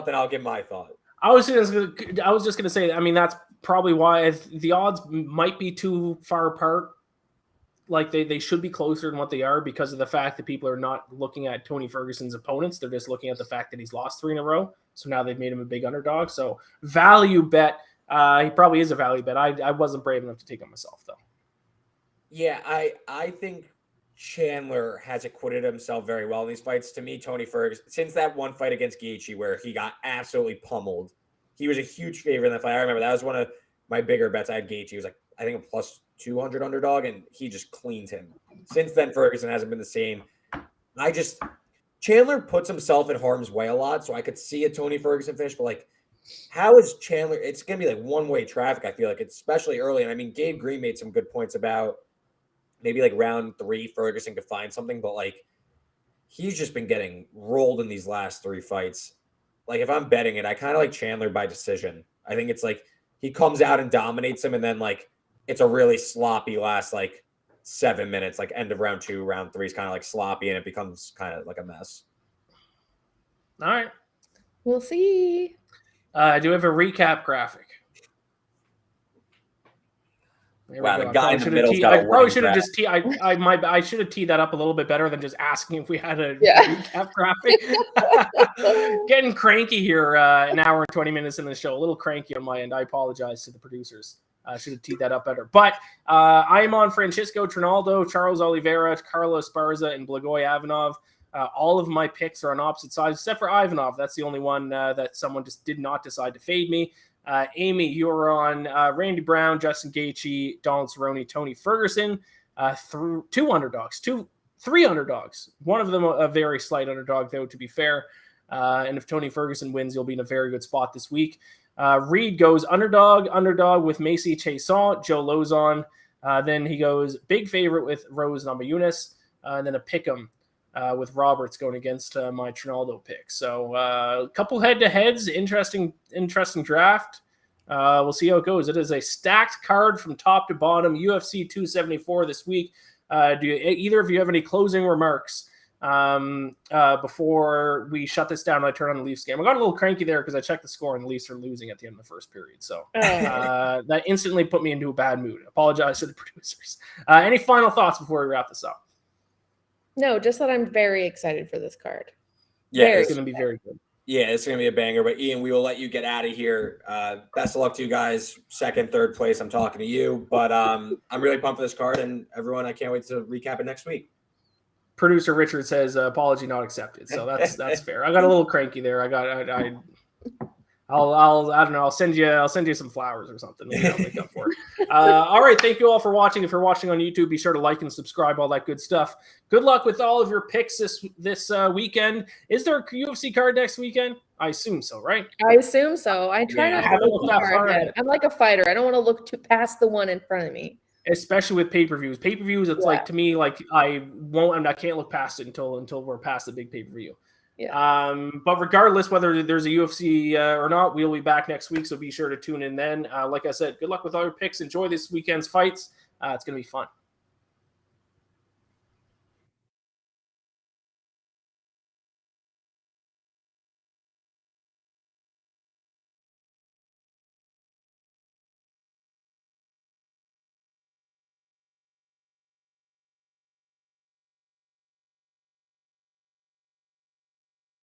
Then I'll give my thought. I was just gonna say. I mean, that's probably why the odds might be too far apart. Like they should be closer than what they are because of the fact that people are not looking at Tony Ferguson's opponents. They're just looking at the fact that he's lost 3 in a row. So now they've made him a big underdog. So value bet. He probably is a value bet. I wasn't brave enough to take him myself though. Yeah, I think Chandler has acquitted himself very well in these fights. To me, Tony Ferguson, since that one fight against Gaethje where he got absolutely pummeled, he was a huge favorite in that fight. I remember that was one of my bigger bets. I had Gaethje. He was like, I think a plus 200 underdog, and he just cleaned him. Since then, Ferguson hasn't been the same. Chandler puts himself in harm's way a lot, so I could see a Tony Ferguson finish, but like, how is Chandler? It's gonna be like one-way traffic. I feel like, especially early. And I mean, Gabe Green made some good points about maybe like round 3, Ferguson could find something, but like, he's just been getting rolled in these last 3 fights. Like, if I'm betting it, I kind of like Chandler by decision. I think it's like he comes out and dominates him, and then like it's a really sloppy last like 7 minutes, like end of round 2, round 3 is kind of like sloppy, and it becomes kind of like a mess. All right. We'll see. I do have a recap graphic. Wow, the guy in the middle. I probably should have just I should have teed that up a little bit better than just asking if we had a recap graphic. Getting cranky here, an hour and 20 minutes into the show. A little cranky on my end. I apologize to the producers. I should have teed that up better. But I am on Francisco Trinaldo, Charles Oliveira, Carlos Esparza, and Blagoy Ivanov. All of my picks are on opposite sides, except for Ivanov. That's the only one that someone just did not decide to fade me. Amy, you're on Randy Brown, Justin Gaethje, Donald Cerrone, Tony Ferguson. Through three underdogs. One of them a very slight underdog, though, to be fair. And if Tony Ferguson wins, you'll be in a very good spot this week. Reed goes underdog with Macy Chiasson, Joe Lozon. Then he goes big favorite with Rose Namajunas, and then a pick'em with Roberts going against my Trinaldo pick. So a couple head-to-heads, interesting draft. We'll see how it goes. It is a stacked card from top to bottom, UFC 274 this week. Do either of you have any closing remarks before we shut this down and I turn on the Leafs game? I got a little cranky there because I checked the score and the Leafs are losing at the end of the first period. So that instantly put me into a bad mood. Apologize to the producers. Any final thoughts before we wrap this up? No, just that I'm very excited for this card. Yeah, it's going to be very good. Yeah, it's going to be a banger. But Ian, we will let you get out of here. Best of luck to you guys. 2nd, 3rd place, I'm talking to you. But I'm really pumped for this card. And everyone, I can't wait to recap it next week. Producer Richard says apology not accepted. So that's fair. I got a little cranky there. I don't know. I'll send you some flowers or something. Maybe I'll make up for it. All right. Thank you all for watching. If you're watching on YouTube, be sure to like and subscribe, all that good stuff. Good luck with all of your picks this weekend. Is there a UFC card next weekend? I assume so, right? I assume so. I try not to look that far ahead. I'm like a fighter. I don't want to look past the one in front of me. Especially with pay-per-views. Pay-per-views, it's like, to me, like I can't look past it until we're past the big pay-per-view. Yeah. But regardless, whether there's a UFC or not, we'll be back next week. So be sure to tune in then. Like I said, good luck with all your picks. Enjoy this weekend's fights. It's going to be fun.